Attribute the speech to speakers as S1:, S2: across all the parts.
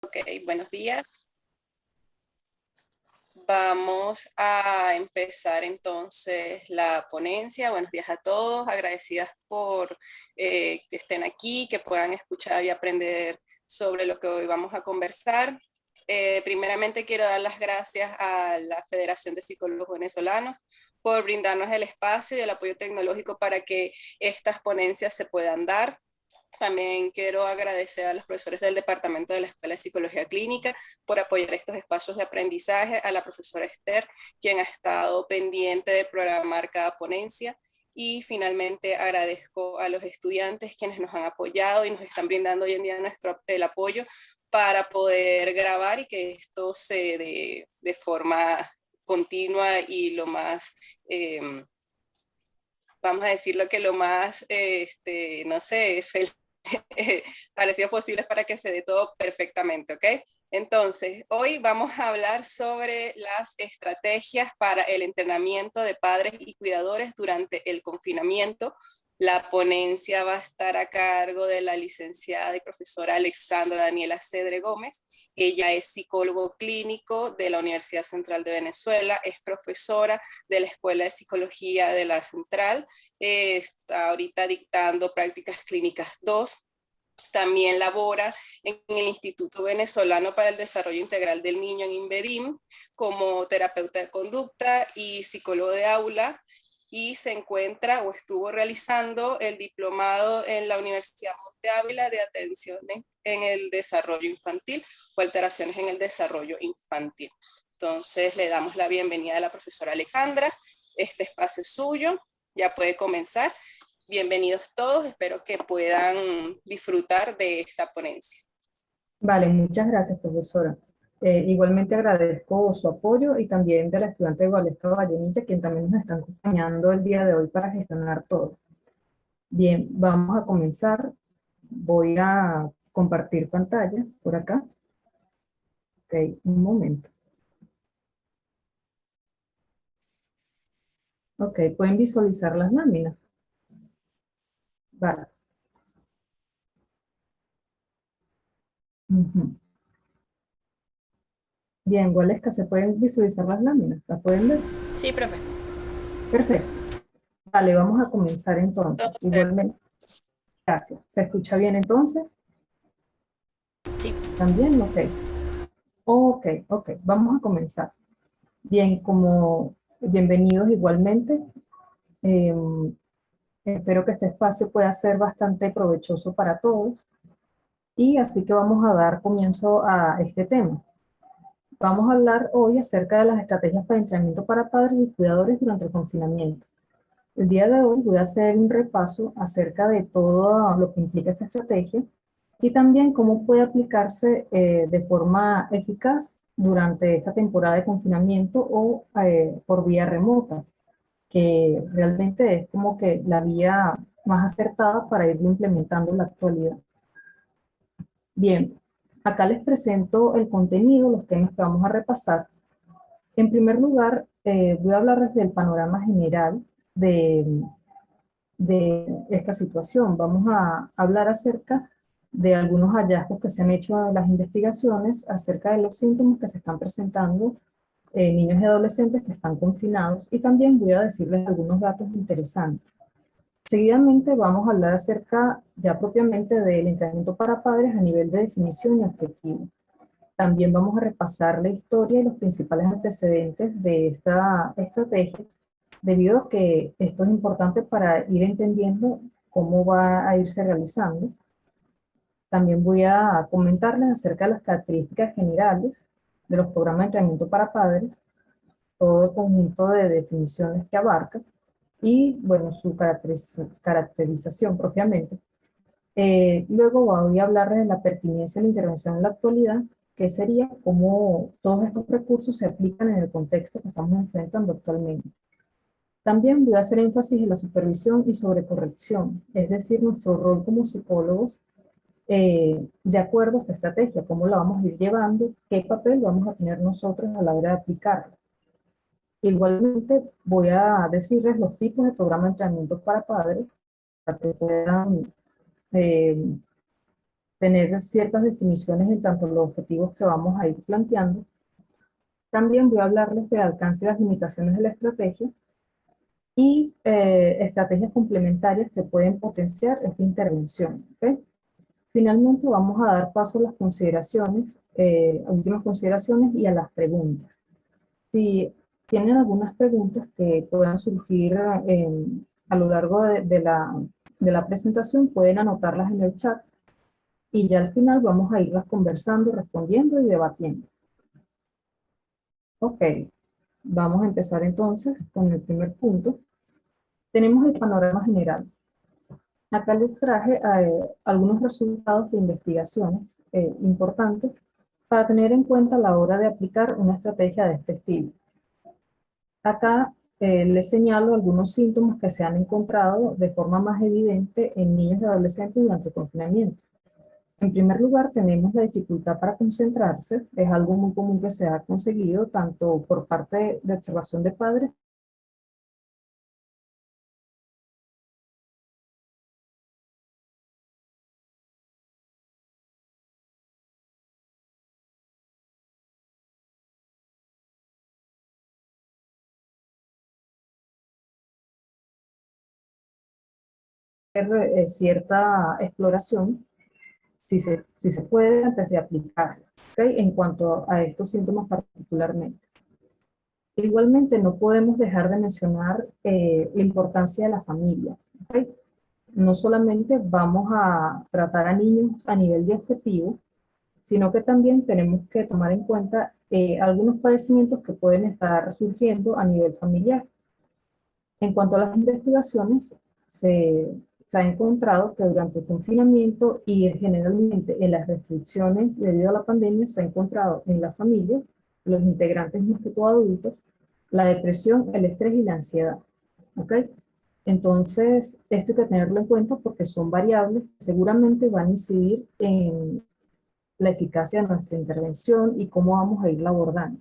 S1: Ok, buenos días. Vamos a empezar entonces la ponencia. Buenos días a todos, agradecidas por que estén aquí, que puedan escuchar y aprender sobre lo que hoy vamos a conversar. Primeramente quiero dar las gracias a la Federación de Psicólogos Venezolanos por brindarnos el espacio y el apoyo tecnológico para que estas ponencias se puedan dar. También quiero agradecer a los profesores del Departamento de la Escuela de Psicología Clínica por apoyar estos espacios de aprendizaje, a la profesora Esther, quien ha estado pendiente de programar cada ponencia. Y finalmente agradezco a los estudiantes quienes nos han apoyado y nos están brindando hoy en día el apoyo para poder grabar y que esto se dé de forma continua y lo más vamos a decirlo que lo más, no sé, parecido posible para que se dé todo perfectamente, ¿ok? Entonces, hoy vamos a hablar sobre las estrategias para el entrenamiento de padres y cuidadores durante el confinamiento. La ponencia va a estar a cargo de la licenciada y profesora Alexandra Daniela Cedre Gómez. Ella es psicólogo clínico de la Universidad Central de Venezuela, es profesora de la Escuela de Psicología de la Central, está ahorita dictando prácticas clínicas 2. También labora en el Instituto Venezolano para el Desarrollo Integral del Niño en INVEDIM como terapeuta de conducta y psicólogo de aula, y se encuentra o estuvo realizando el diplomado en la Universidad Monte Ávila de atención en el desarrollo infantil o alteraciones en el desarrollo infantil. Entonces le damos la bienvenida a la profesora Alexandra. Este espacio es suyo, ya puede comenzar. Bienvenidos todos, espero que puedan disfrutar de esta ponencia.
S2: Vale, muchas gracias, profesora. Igualmente agradezco su apoyo y también de la estudiante Valesca Vallenilla, quien también nos está acompañando el día de hoy para gestionar todo. Bien, vamos a comenzar. Voy a compartir pantalla por acá. Ok, un momento. Ok, pueden visualizar las láminas. Vale. Ujú. Bien, Valesca, ¿se pueden visualizar las láminas? ¿Las pueden ver?
S3: Sí, profe.
S2: Perfecto. Vale, vamos a comenzar entonces.
S1: Entonces,
S2: Igualmente, gracias. ¿Se escucha bien entonces?
S3: Sí.
S2: ¿También? Ok. Ok, vamos a comenzar. Bien, como bienvenidos igualmente. Eh, Espero que este espacio pueda ser bastante provechoso para todos y así que vamos a dar comienzo a este tema. Vamos a hablar hoy acerca de las estrategias para entrenamiento para padres y cuidadores durante el confinamiento. El día de hoy voy a hacer un repaso acerca de todo lo que implica esta estrategia y también cómo puede aplicarse de forma eficaz durante esta temporada de confinamiento o por vía remota, que realmente es como que la vía más acertada para irlo implementando en la actualidad. Bien, acá les presento el contenido, los temas que vamos a repasar. En primer lugar, voy a hablar desde el panorama general de esta situación. Vamos a hablar acerca de algunos hallazgos que se han hecho en las investigaciones acerca de los síntomas que se están presentando en niños y adolescentes que están confinados, y también voy a decirles algunos datos interesantes. Seguidamente vamos a hablar acerca ya propiamente del entrenamiento para padres a nivel de definición y objetivo. También vamos a repasar la historia y los principales antecedentes de esta estrategia, debido a que esto es importante para ir entendiendo cómo va a irse realizando. También voy a comentarles acerca de las características generales de los programas de entrenamiento para padres, todo el conjunto de definiciones que abarca y, bueno, su caracterización propiamente. Luego voy a hablarles de la pertinencia de la intervención en la actualidad, que sería cómo todos estos recursos se aplican en el contexto que estamos enfrentando actualmente. También voy a hacer énfasis en la supervisión y sobrecorrección, es decir, nuestro rol como psicólogos de acuerdo a esta estrategia, cómo la vamos a ir llevando, qué papel vamos a tener nosotros a la hora de aplicarla. Igualmente voy a decirles los tipos de programas de entrenamiento para padres, para que puedan eh, tener ciertas definiciones en tanto a los objetivos que vamos a ir planteando. También voy a hablarles del alcance y las limitaciones de la estrategia y estrategias complementarias que pueden potenciar esta intervención. ¿Ok? Finalmente vamos a dar paso a las consideraciones, últimas consideraciones y a las preguntas. Si tienen algunas preguntas que puedan surgir a lo largo de la presentación, pueden anotarlas en el chat y ya al final vamos a irlas conversando, respondiendo y debatiendo. Ok, vamos a empezar entonces con el primer punto. Tenemos el panorama general. Acá les traje algunos resultados de investigaciones importantes para tener en cuenta a la hora de aplicar una estrategia de este estilo. Acá les señalo algunos síntomas que se han encontrado de forma más evidente en niños y adolescentes durante el confinamiento. En primer lugar, tenemos la dificultad para concentrarse. Es algo muy común que se ha conseguido tanto por parte de observación de padres cierta exploración, si se puede, antes de aplicarla, ¿okay? En cuanto a estos síntomas particularmente. Igualmente, no podemos dejar de mencionar la importancia de la familia, ¿okay? No solamente vamos a tratar a niños a nivel de objetivo, sino que también tenemos que tomar en cuenta algunos padecimientos que pueden estar surgiendo a nivel familiar. En cuanto a las investigaciones, se ha encontrado que durante el confinamiento y generalmente en las restricciones debido a la pandemia, se ha encontrado en las familias, los integrantes más que todo adultos, la depresión, el estrés y la ansiedad. ¿Ok? Entonces, esto hay que tenerlo en cuenta porque son variables que seguramente van a incidir en la eficacia de nuestra intervención y cómo vamos a irla abordando.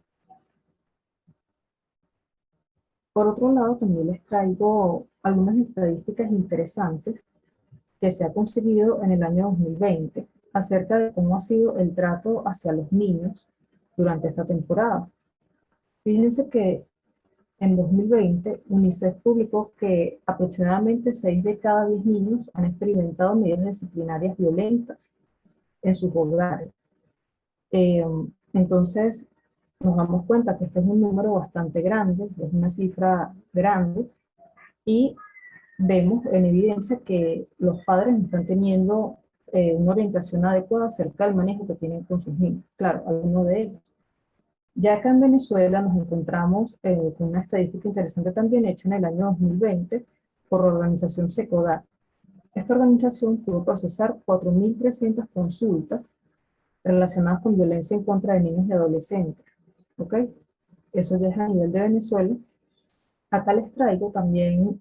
S2: Por otro lado, también les traigo algunas estadísticas interesantes que se ha conseguido en el año 2020 acerca de cómo ha sido el trato hacia los niños durante esta temporada. Fíjense que en 2020 UNICEF publicó que aproximadamente 6 de cada 10 niños han experimentado medidas disciplinarias violentas en sus hogares. Entonces, nos damos cuenta que este es un número bastante grande, es una cifra grande, y vemos en evidencia que los padres están teniendo una orientación adecuada acerca del manejo que tienen con sus niños. Claro, algunos de ellos. Ya acá en Venezuela nos encontramos con una estadística interesante también hecha en el año 2020 por la organización SECODAT. Esta organización pudo procesar 4.300 consultas relacionadas con violencia en contra de niños y adolescentes. ¿Ok? Eso ya es a nivel de Venezuela. Acá les traigo también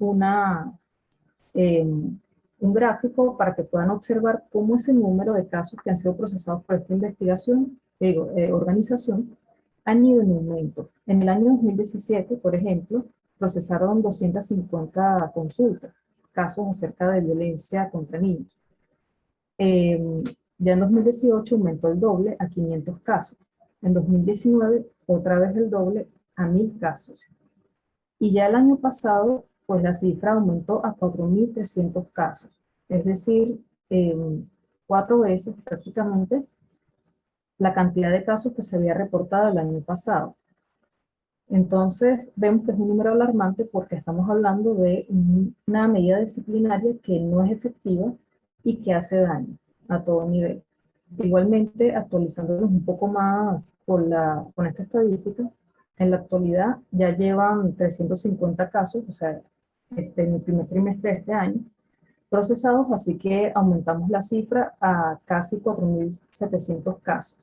S2: un gráfico para que puedan observar cómo ese número de casos que han sido procesados por esta organización han ido en aumento. En el año 2017, por ejemplo, procesaron 250 consultas, casos acerca de violencia contra niños. Ya en 2018 aumentó el doble a 500 casos. En 2019, otra vez el doble a 1.000 casos. Y ya el año pasado, pues la cifra aumentó a 4.300 casos. Es decir, 4 veces prácticamente la cantidad de casos que se había reportado el año pasado. Entonces, vemos que es un número alarmante porque estamos hablando de una medida disciplinaria que no es efectiva y que hace daño a todo nivel. Igualmente, actualizándonos un poco más con esta estadística, en la actualidad ya llevan 350 casos, o sea, en el primer trimestre de este año, procesados, así que aumentamos la cifra a casi 4.700 casos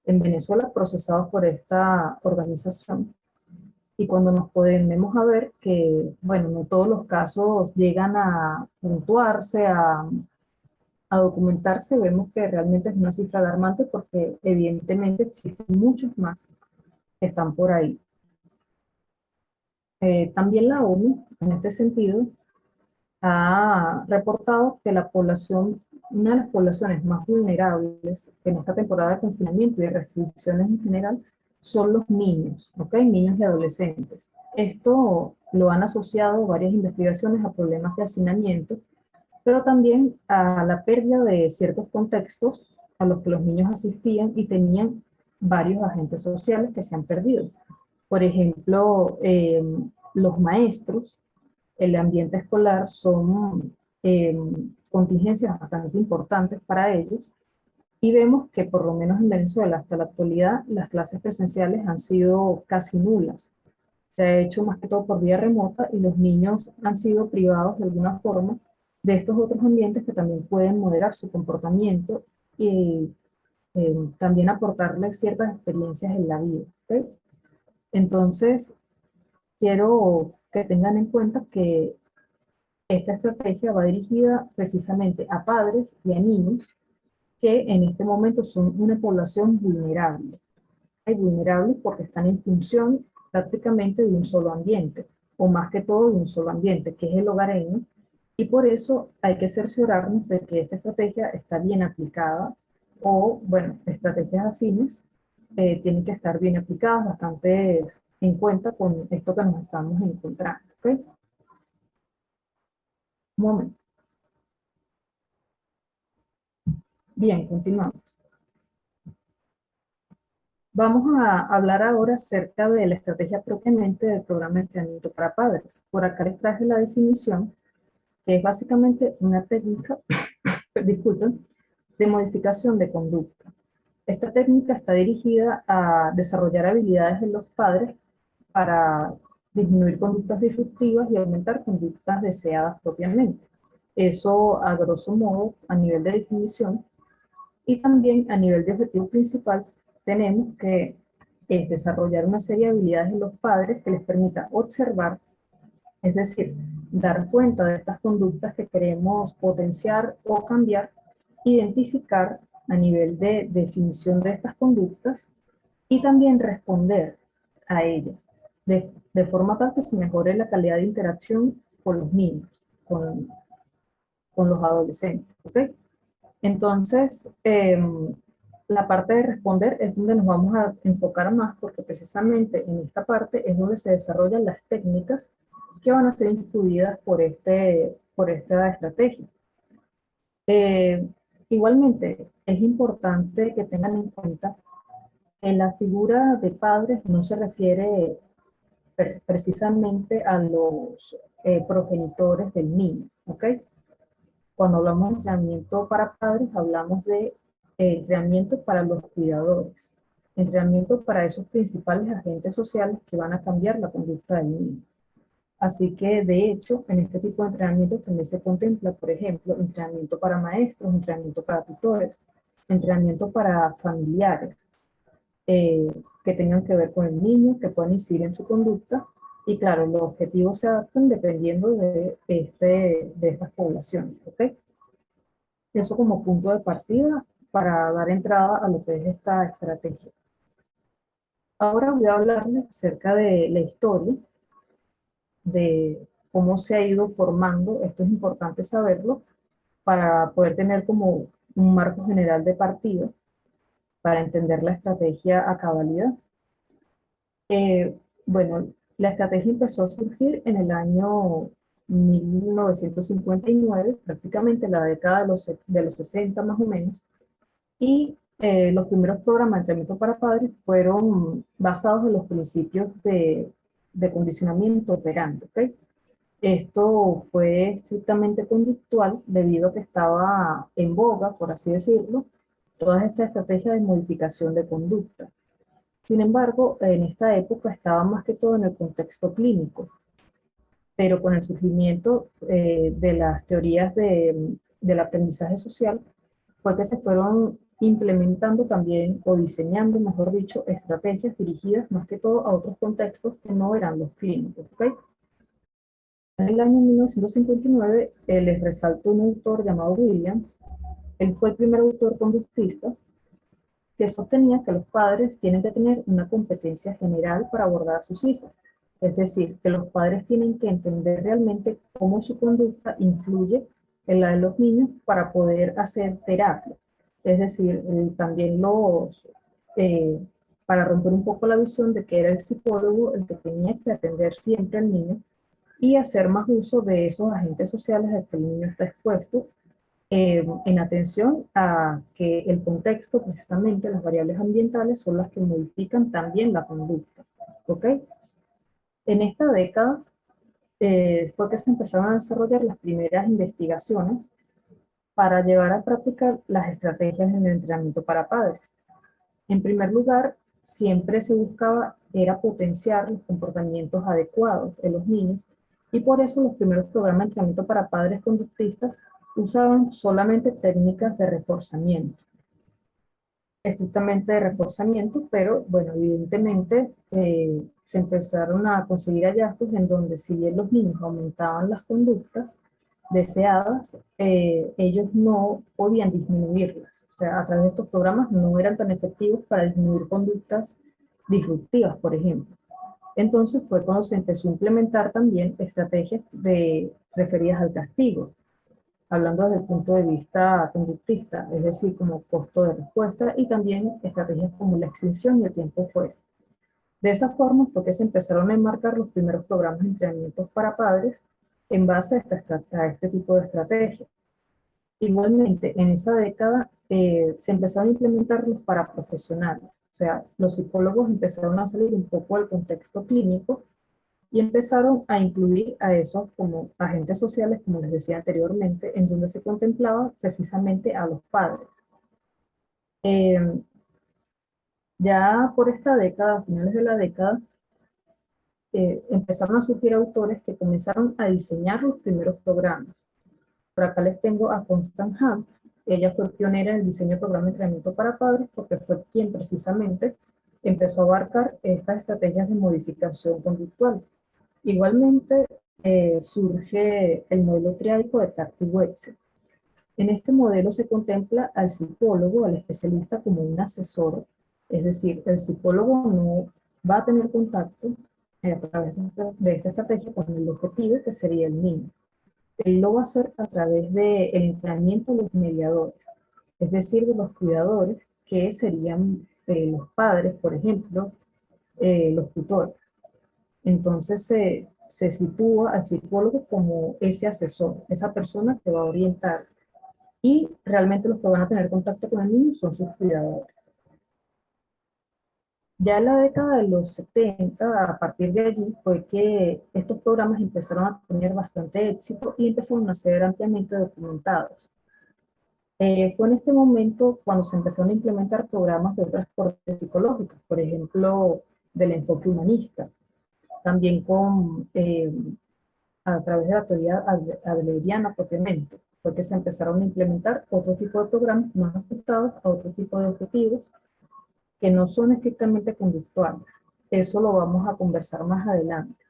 S2: en Venezuela procesados por esta organización. Y cuando nos ponemos a ver que, bueno, no todos los casos llegan a puntuarse, a documentarse, vemos que realmente es una cifra alarmante porque evidentemente existen muchos más que están por ahí. También la ONU, en este sentido, ha reportado que la población una de las poblaciones más vulnerables en esta temporada de confinamiento y de restricciones en general son los niños, ¿ok? Niños y adolescentes. Esto lo han asociado varias investigaciones a problemas de hacinamiento, pero también a la pérdida de ciertos contextos a los que los niños asistían y tenían varios agentes sociales que se han perdido. Por ejemplo, los maestros, el ambiente escolar son contingencias bastante importantes para ellos, y vemos que por lo menos en Venezuela hasta la actualidad las clases presenciales han sido casi nulas. Se ha hecho más que todo por vía remota y los niños han sido privados de alguna forma de estos otros ambientes que también pueden moderar su comportamiento y también aportarles ciertas experiencias en la vida, ¿ok? Entonces, quiero que tengan en cuenta que esta estrategia va dirigida precisamente a padres y a niños que en este momento son una población vulnerable. Hay vulnerables porque están en función prácticamente de un solo ambiente, o más que todo de un solo ambiente, que es el hogareño, y por eso hay que cerciorarnos de que esta estrategia está bien aplicada, o, bueno, estrategias afines tienen que estar bien aplicadas, bastante en cuenta con esto que nos estamos encontrando, ¿ok? Un momento. Bien, continuamos. Vamos a hablar ahora acerca de la estrategia propiamente del programa de entrenamiento para padres. Por acá les traje la definición, que es básicamente una técnica, disculpen, de modificación de conducta. Esta técnica está dirigida a desarrollar habilidades en los padres para disminuir conductas disruptivas y aumentar conductas deseadas propiamente. Eso a grosso modo a nivel de definición. Y también a nivel de objetivo principal tenemos que desarrollar una serie de habilidades en los padres que les permita observar, es decir, dar cuenta de estas conductas que queremos potenciar o cambiar, identificar a nivel de definición de estas conductas y también responder a ellas de forma tal que se mejore la calidad de interacción con los niños, con, con los adolescentes, ¿ok? Entonces, la parte de responder es donde nos vamos a enfocar más porque precisamente en esta parte es donde se desarrollan las técnicas que van a ser influidas por esta estrategia. Eh, Igualmente, es importante que tengan en cuenta que la figura de padres no se refiere precisamente a los progenitores del niño, ¿ok? Cuando hablamos de entrenamiento para padres, hablamos de entrenamiento para los cuidadores, entrenamiento para esos principales agentes sociales que van a cambiar la conducta del niño. Así que, de hecho, en este tipo de entrenamiento también se contempla, por ejemplo, entrenamiento para maestros, entrenamiento para tutores, entrenamiento para familiares que tengan que ver con el niño, que puedan incidir en su conducta. Y claro, los objetivos se adaptan dependiendo de estas poblaciones, ¿ok? Eso como punto de partida para dar entrada a lo que es esta estrategia. Ahora voy a hablarles acerca de la historia, de cómo se ha ido formando. Esto es importante saberlo para poder tener como un marco general de partida para entender la estrategia a cabalidad. Bueno, la estrategia empezó a surgir en el año 1959, prácticamente la década de los 60 más o menos, y los primeros programas de entrenamiento para padres fueron basados en los principios de condicionamiento operante, ¿ok? Esto fue estrictamente conductual debido a que estaba en boga, por así decirlo, toda esta estrategia de modificación de conducta. Sin embargo, en esta época estaba más que todo en el contexto clínico, pero con el surgimiento de las teorías del aprendizaje social, fue que se fueron implementando también, o diseñando, mejor dicho, estrategias dirigidas más que todo a otros contextos que no eran los clínicos, ¿ok? En el año 1959 les resaltó un autor llamado Williams. Él fue el primer autor conductista que sostenía que los padres tienen que tener una competencia general para abordar a sus hijos. Es decir, que los padres tienen que entender realmente cómo su conducta influye en la de los niños para poder hacer terapia. Es decir, también eh, para romper un poco la visión de que era el psicólogo el que tenía que atender siempre al niño y hacer más uso de esos agentes sociales a que el niño está expuesto, en atención a que el contexto, precisamente las variables ambientales, son las que modifican también la conducta. ¿Ok? En esta década fue que se empezaron a desarrollar las primeras investigaciones para llevar a práctica las estrategias en el entrenamiento para padres. En primer lugar, siempre se buscaba era potenciar los comportamientos adecuados de los niños, y por eso los primeros programas de entrenamiento para padres conductistas usaban solamente técnicas de reforzamiento, estrictamente de reforzamiento, pero bueno, evidentemente se empezaron a conseguir hallazgos en donde si bien los niños aumentaban las conductas deseadas, ellos no podían disminuirlas. O sea, a través de estos programas no eran tan efectivos para disminuir conductas disruptivas, por ejemplo. Entonces fue cuando se empezó a implementar también estrategias referidas al castigo, hablando desde el punto de vista conductista, es decir, como costo de respuesta, y también estrategias como la extinción y el tiempo fuera. De esa forma fue que se empezaron a enmarcar los primeros programas de entrenamientos para padres en base a este tipo de estrategias. Igualmente, en esa década se empezaron a implementar los paraprofesionales, o sea, los psicólogos empezaron a salir un poco del contexto clínico y empezaron a incluir a esos como agentes sociales, como les decía anteriormente, en donde se contemplaba precisamente a los padres. Eh, ya por esta década, a finales de la década, empezaron a surgir autores que comenzaron a diseñar los primeros programas. Por acá les tengo a Constance Hunt. Ella fue pionera en el diseño de programas de entrenamiento para padres porque fue quien precisamente empezó a abarcar estas estrategias de modificación conductual. Igualmente surge el modelo triádico de Tarty-Wetzel. En este modelo se contempla al psicólogo, al especialista, como un asesor, es decir, el psicólogo no va a tener contacto a través de esta estrategia con el objetivo que sería el niño. Él lo va a hacer a través del entrenamiento de los mediadores, es decir, de los cuidadores, que serían los padres, por ejemplo, los tutores. Entonces se sitúa al psicólogo como ese asesor, esa persona que va a orientar, y realmente los que van a tener contacto con el niño son sus cuidadores. Ya en la década de los 70, a partir de allí, fue que estos programas empezaron a tener bastante éxito y empezaron a ser ampliamente documentados. Fue en este momento cuando se empezaron a implementar programas de otras corrientes psicológicas, por ejemplo, del enfoque humanista, también a través de la teoría adleriana propiamente, fue que se empezaron a implementar otro tipo de programas más ajustados a otro tipo de objetivos que no son estrictamente conductuales. Eso lo vamos a conversar más adelante.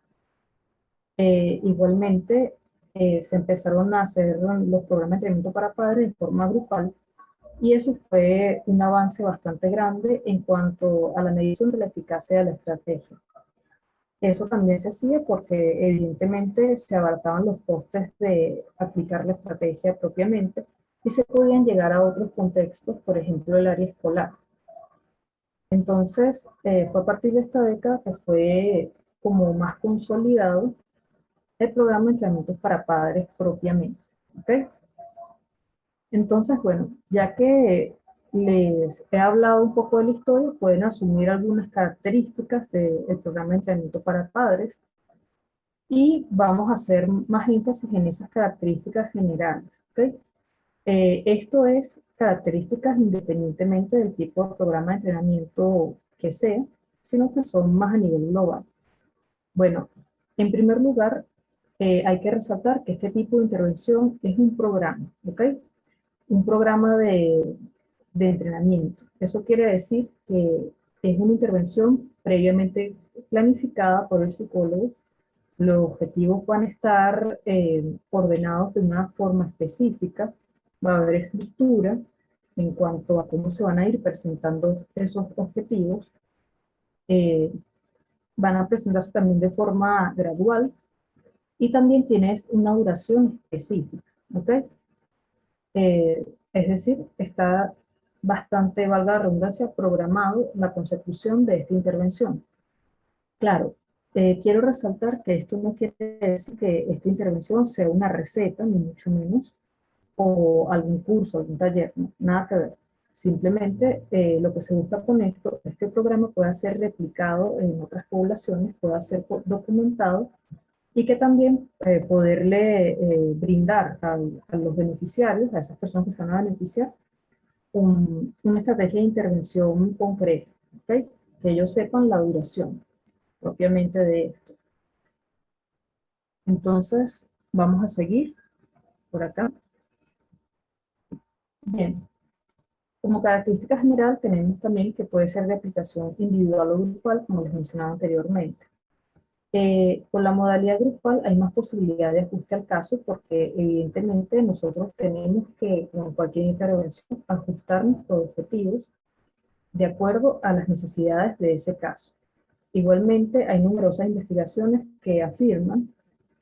S2: Igualmente, se empezaron a hacer los programas de entrenamiento para padres de forma grupal, y eso fue un avance bastante grande en cuanto a la medición de la eficacia de la estrategia. Eso también se hacía porque evidentemente se abarataban los costes de aplicar la estrategia propiamente y se podían llegar a otros contextos, por ejemplo el área escolar. Entonces fue a partir de esta década que fue como más consolidado el programa de entrenamientos para padres propiamente. ¿Okay? Entonces, bueno, ya que les he hablado un poco de la historia, pueden asumir algunas características del programa de entrenamiento para padres y vamos a hacer más énfasis en esas características generales. ¿Okay? Esto es características independientemente del tipo de programa de entrenamiento que sea, sino que son más a nivel global. Bueno, en primer lugar, hay que resaltar que este tipo de intervención es un programa, ¿ok? Un programa de entrenamiento. Eso quiere decir que es una intervención previamente planificada por el psicólogo. Los objetivos van a estar ordenados de una forma específica. Va a haber estructura en cuanto a cómo se van a ir presentando esos objetivos. Van a presentarse también de forma gradual y también tienes una duración específica. ¿Ok? Es decir, está bastante, valga la redundancia, programado la consecución de esta intervención. Claro, quiero resaltar que esto no quiere decir que esta intervención sea una receta, ni mucho menos, o algún curso, algún taller, no, nada que ver. Simplemente lo que se busca con esto es que el programa pueda ser replicado en otras poblaciones, pueda ser documentado y que también poderle brindar a los beneficiarios, a esas personas que se van a beneficiar, una estrategia de intervención concreta, ¿ok? Que ellos sepan la duración propiamente de esto. Entonces, vamos a seguir por acá. Bien, como característica general tenemos también que puede ser de aplicación individual o grupal, como les mencionaba anteriormente. Con la modalidad grupal hay más posibilidad de ajuste al caso porque evidentemente nosotros tenemos que, con cualquier intervención, ajustar nuestros objetivos de acuerdo a las necesidades de ese caso. Igualmente, hay numerosas investigaciones que afirman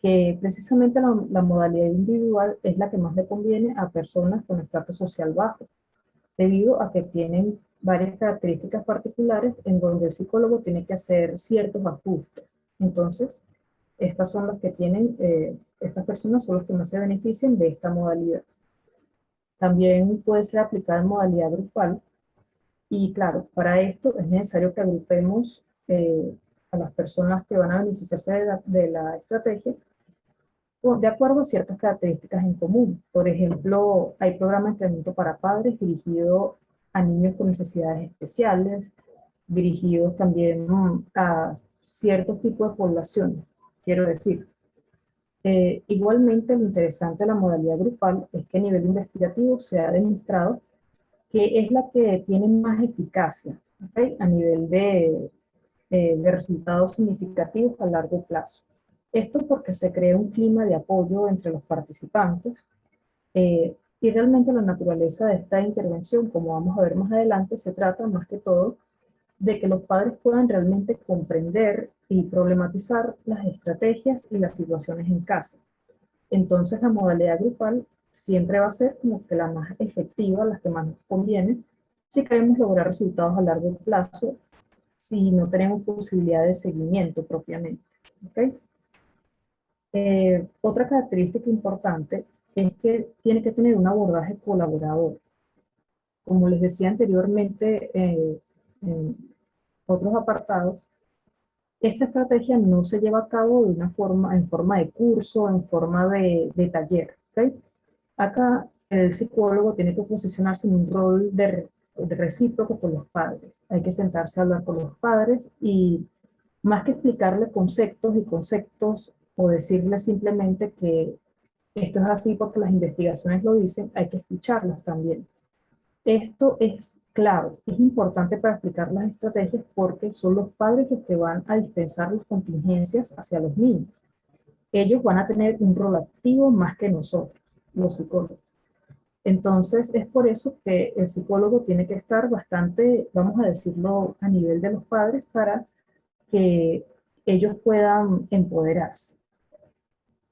S2: que precisamente la modalidad individual es la que más le conviene a personas con estrato social bajo, debido a que tienen varias características particulares en donde el psicólogo tiene que hacer ciertos ajustes. Entonces, estas son las que tienen, estas personas son las que más se benefician de esta modalidad. También puede ser aplicada en modalidad grupal, y claro, para esto es necesario que agrupemos a las personas que van a beneficiarse de la estrategia de acuerdo a ciertas características en común. Por ejemplo, hay programas de entrenamiento para padres dirigidos a niños con necesidades especiales, dirigidos también a ciertos tipos de poblaciones, quiero decir. Igualmente, lo interesante de la modalidad grupal es que a nivel investigativo se ha demostrado que es la que tiene más eficacia, ¿okay? A nivel de resultados significativos a largo plazo. Esto porque se crea un clima de apoyo entre los participantes y realmente la naturaleza de esta intervención, como vamos a ver más adelante, se trata más que todo de que los padres puedan realmente comprender y problematizar las estrategias y las situaciones en casa. Entonces la modalidad grupal siempre va a ser como que la más efectiva, la que más nos conviene, si queremos lograr resultados a largo plazo, si no tenemos posibilidad de seguimiento propiamente. ¿Okay? Otra característica importante es que tiene que tener un abordaje colaborador. Como les decía anteriormente en otros apartados, esta estrategia no se lleva a cabo de una forma, en forma de curso, en forma de taller. ¿Okay? Acá el psicólogo tiene que posicionarse en un rol de recíproco con los padres. Hay que sentarse a hablar con los padres y más que explicarle conceptos o decirle simplemente que esto es así porque las investigaciones lo dicen, hay que escucharlos también. Esto es claro, es importante para explicar las estrategias porque son los padres los que van a dispensar las contingencias hacia los niños. Ellos van a tener un rol activo más que nosotros, los psicólogos. Entonces, es por eso que el psicólogo tiene que estar bastante, vamos a decirlo, a nivel de los padres para que ellos puedan empoderarse.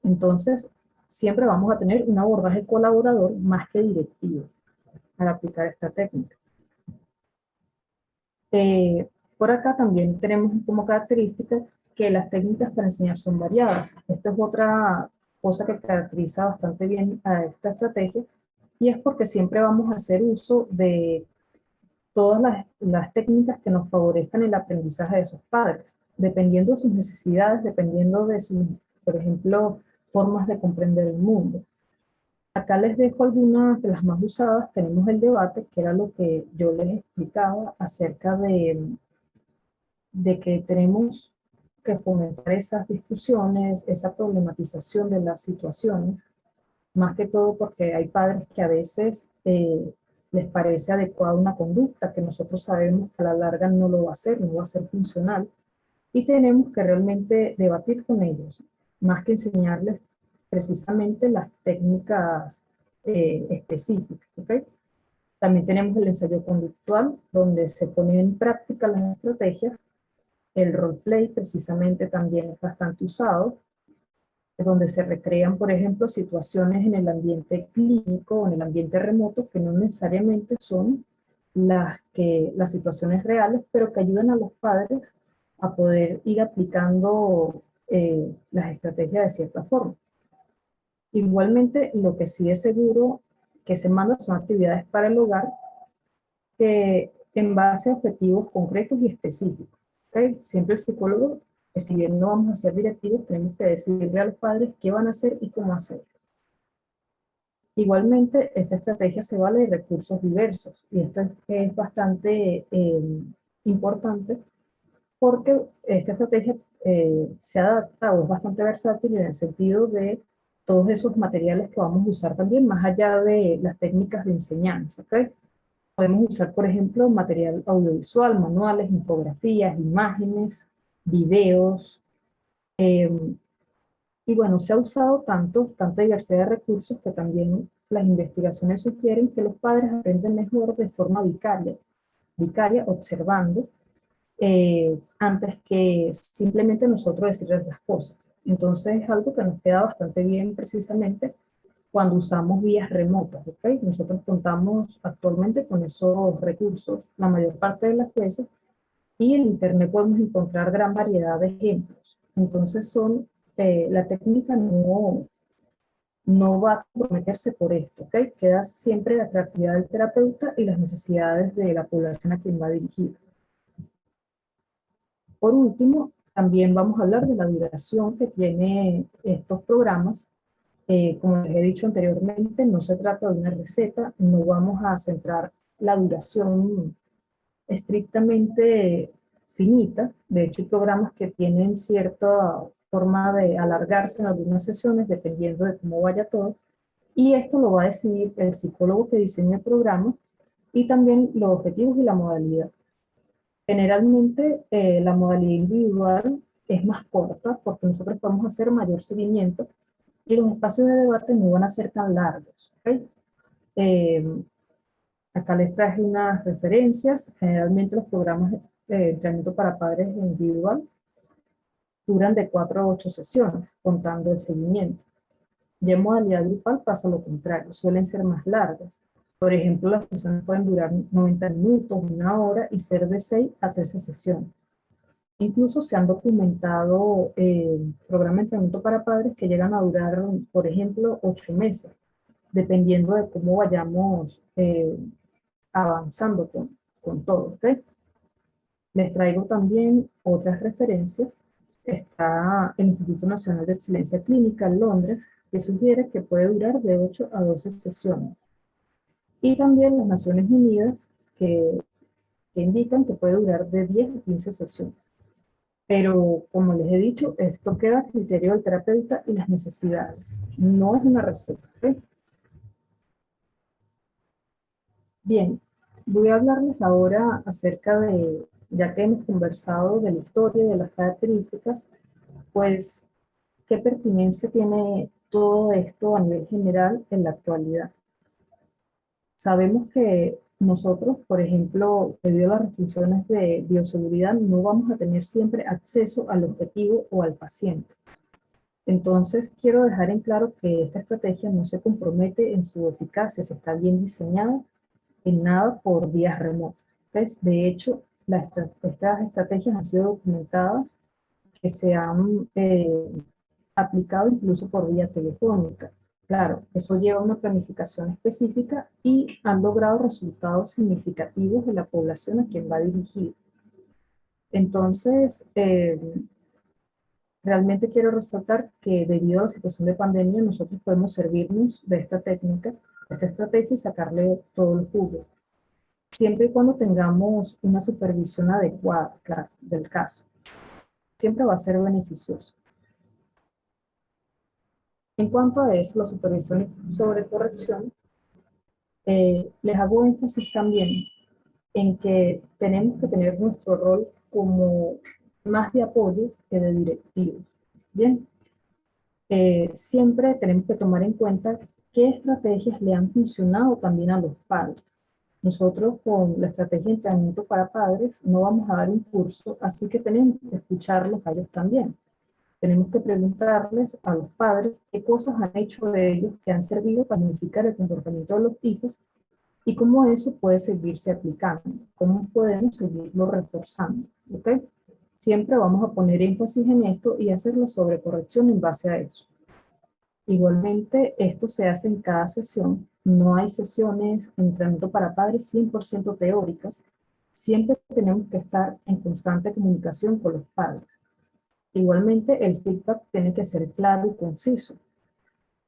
S2: Entonces, siempre vamos a tener un abordaje colaborador más que directivo para aplicar esta técnica. Por acá también tenemos como característica que las técnicas para enseñar son variadas. Esta es otra cosa que caracteriza bastante bien a esta estrategia, y es porque siempre vamos a hacer uso de todas las técnicas que nos favorezcan el aprendizaje de sus padres, dependiendo de sus necesidades, dependiendo de sus, por ejemplo, formas de comprender el mundo. Acá les dejo algunas de las más usadas. Tenemos el debate, que era lo que yo les explicaba acerca de que tenemos que fomentar esas discusiones, esa problematización de las situaciones, más que todo porque hay padres que a veces les parece adecuada una conducta que nosotros sabemos que a la larga no lo va a hacer, no va a ser funcional, y tenemos que realmente debatir con ellos, más que enseñarles precisamente las técnicas específicas. ¿Okay? También tenemos el ensayo conductual, donde se ponen en práctica las estrategias. El roleplay precisamente también es bastante usado. donde se recrean, por ejemplo, situaciones en el ambiente clínico o en el ambiente remoto que no necesariamente son las situaciones reales, pero que ayudan a los padres a poder ir aplicando las estrategias de cierta forma. Igualmente, lo que sí es seguro que se manda son actividades para el hogar que en base a objetivos concretos y específicos. ¿Okay? Siempre el psicólogo, que si bien no vamos a ser directivos, tenemos que decirle a los padres qué van a hacer y cómo hacer. Igualmente, esta estrategia se vale de recursos diversos, y esto es bastante importante porque esta estrategia se adapta o es bastante versátil en el sentido de todos esos materiales que vamos a usar también, más allá de las técnicas de enseñanza. ¿Okay? Podemos usar, por ejemplo, material audiovisual, manuales, infografías, imágenes, videos. eh, y bueno, se ha usado tanta diversidad de recursos que también las investigaciones sugieren que los padres aprenden mejor de forma vicaria observando, antes que simplemente nosotros decirles las cosas. Entonces es algo que nos queda bastante bien precisamente cuando usamos vías remotas, ¿ok? Nosotros contamos actualmente con esos recursos la mayor parte de las veces, y en Internet podemos encontrar gran variedad de ejemplos. Entonces la técnica no va a comprometerse por esto, ¿ok? Queda siempre la creatividad del terapeuta y las necesidades de la población a quien va dirigido. Por último, también vamos a hablar de la duración que tiene estos programas. Como les he dicho anteriormente, no se trata de una receta, no vamos a centrar la duración estrictamente finita. De hecho, hay programas que tienen cierta forma de alargarse en algunas sesiones dependiendo de cómo vaya todo, y esto lo va a decidir el psicólogo que diseña el programa y también los objetivos y la modalidad. Generalmente la modalidad individual es más corta porque nosotros podemos hacer mayor seguimiento y los espacios de debate no van a ser tan largos. ¿Okay? Acá les traje unas referencias. Generalmente los programas de entrenamiento para padres individual duran de 4 a 8 sesiones, contando el seguimiento. Ya en modalidad grupal pasa lo contrario, suelen ser más largas. Por ejemplo, las sesiones pueden durar 90 minutos, una hora, y ser de 6 a 13 sesiones. Incluso se han documentado programas de entrenamiento para padres que llegan a durar, por ejemplo, 8 meses, dependiendo de cómo vayamos avanzando con todo. ¿Okay? Les traigo también otras referencias. Está el Instituto Nacional de Excelencia Clínica en Londres, que sugiere que puede durar de 8 a 12 sesiones. Y también las Naciones Unidas, que indican que puede durar de 10 a 15 sesiones. Pero, como les he dicho, esto queda a criterio del terapeuta y las necesidades. No es una receta. ¿Okay? Bien, voy a hablarles ahora acerca de, ya que hemos conversado de la historia y de las características, pues, ¿qué pertinencia tiene todo esto a nivel general en la actualidad? Sabemos que nosotros, por ejemplo, debido a las restricciones de bioseguridad, no vamos a tener siempre acceso al objetivo o al paciente. Entonces, quiero dejar en claro que esta estrategia no se compromete en su eficacia, si está bien diseñada, en nada por vías remotas. Pues, de hecho, estas estrategias han sido documentadas, que se han aplicado incluso por vía telefónica. Claro, eso lleva a una planificación específica y han logrado resultados significativos de la población a quien va dirigido. Entonces, realmente quiero resaltar que debido a la situación de pandemia, nosotros podemos servirnos de esta técnica, de esta estrategia, y sacarle todo el jugo, siempre y cuando tengamos una supervisión adecuada, claro, del caso. Siempre va a ser beneficioso. En cuanto a eso, la supervisión sobre corrección, les hago énfasis también en que tenemos que tener nuestro rol como más de apoyo que de directivos. Bien, siempre tenemos que tomar en cuenta qué estrategias le han funcionado también a los padres. Nosotros con la estrategia de entrenamiento para padres no vamos a dar un curso, así que tenemos que escucharlos a ellos también. Tenemos que preguntarles a los padres qué cosas han hecho de ellos que han servido para modificar el comportamiento de los hijos y cómo eso puede seguirse aplicando, cómo podemos seguirlo reforzando, ¿ok? Siempre vamos a poner énfasis en esto y hacer la sobrecorrección en base a eso. Igualmente, esto se hace en cada sesión. No hay sesiones de entrenamiento para padres 100% teóricas. Siempre tenemos que estar en constante comunicación con los padres. Igualmente, el feedback tiene que ser claro y conciso.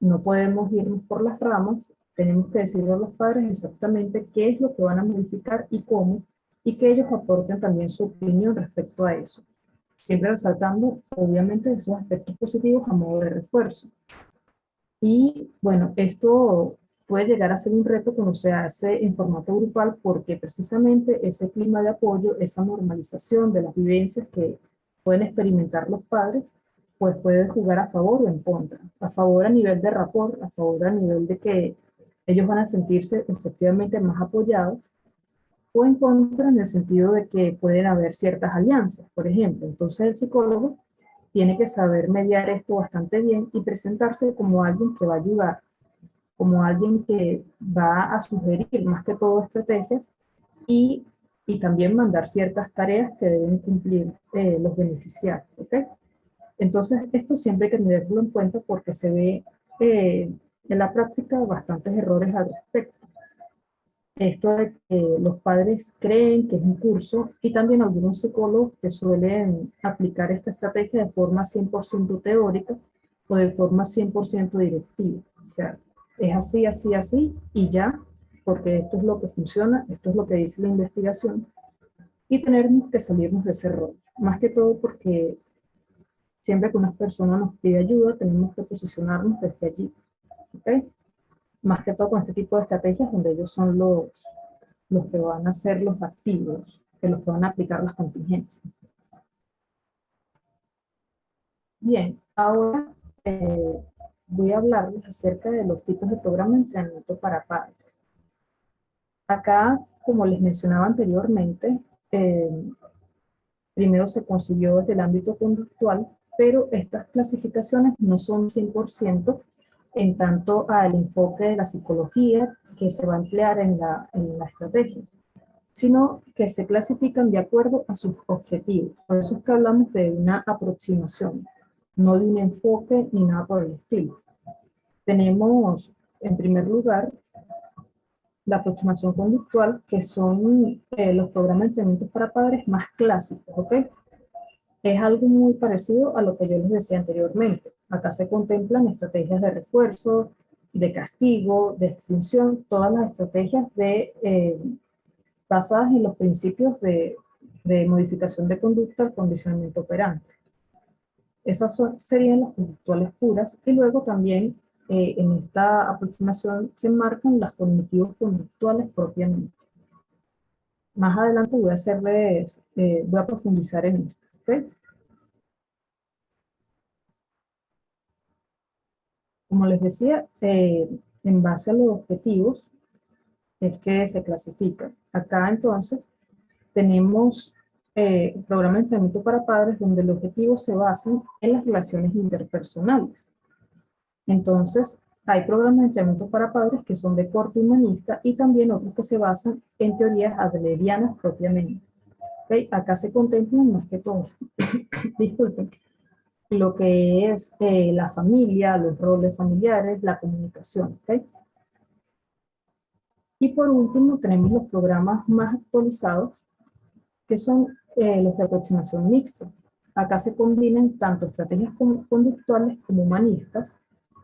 S2: No podemos irnos por las ramas. Tenemos que decirle a los padres exactamente qué es lo que van a modificar y cómo, y que ellos aporten también su opinión respecto a eso. Siempre resaltando, obviamente, esos aspectos positivos a modo de refuerzo. Y bueno, esto puede llegar a ser un reto cuando se hace en formato grupal porque precisamente ese clima de apoyo, esa normalización de las vivencias que pueden experimentar los padres, pues puede jugar a favor o en contra. A favor a nivel de rapport, a favor a nivel de que ellos van a sentirse efectivamente más apoyados, o en contra en el sentido de que pueden haber ciertas alianzas, por ejemplo. Entonces el psicólogo tiene que saber mediar esto bastante bien y presentarse como alguien que va a ayudar, como alguien que va a sugerir más que todo estrategias y, y también mandar ciertas tareas que deben cumplir los beneficiarios, ¿ok? Entonces, esto siempre hay que tenerlo en cuenta porque se ve en la práctica bastantes errores al respecto. Esto de que los padres creen que es un curso y también algunos psicólogos que suelen aplicar esta estrategia de forma 100% teórica o de forma 100% directiva. O sea, es así, así, así y ya, porque esto es lo que funciona, esto es lo que dice la investigación y tenemos que salirnos de ese rol. Más que todo porque siempre que una persona nos pide ayuda tenemos que posicionarnos desde allí. ¿Ok? Más que todo con este tipo de estrategias donde ellos son los que van a ser los activos, que los que van a aplicar las contingencias. Bien, ahora voy a hablarles acerca de los tipos de programa de entrenamiento para padres. Acá, como les mencionaba anteriormente, eh, primero se consiguió desde el ámbito conductual, pero estas clasificaciones no son 100% en tanto al enfoque de la psicología que se va a emplear en la estrategia, sino que se clasifican de acuerdo a sus objetivos. Por eso es que hablamos de una aproximación, no de un enfoque ni nada por el estilo. Tenemos, en primer lugar, la aproximación conductual, que son los programas de entrenamiento para padres más clásicos, ¿ok? Es algo muy parecido a lo que yo les decía anteriormente. Acá se contemplan estrategias de refuerzo, de castigo, de extinción, todas las estrategias basadas en los principios de modificación de conducta al condicionamiento operante. Esas serían las conductuales puras y luego también en esta aproximación se enmarcan las cognitivos conductuales propiamente. Más adelante voy a profundizar en esto. ¿Okay? Como les decía, en base a los objetivos es que se clasifica. Acá entonces tenemos un programa de entrenamiento para padres donde el objetivo se basa en las relaciones interpersonales. Entonces, hay programas de entrenamiento para padres que son de corte humanista y también otros que se basan en teorías adlerianas propiamente. ¿Okay? Acá se contemplan más que todo, disculpen, lo que es la familia, los roles familiares, la comunicación. ¿Okay? Y por último, tenemos los programas más actualizados, que son los de aproximación mixta. Acá se combinan tanto estrategias conductuales como humanistas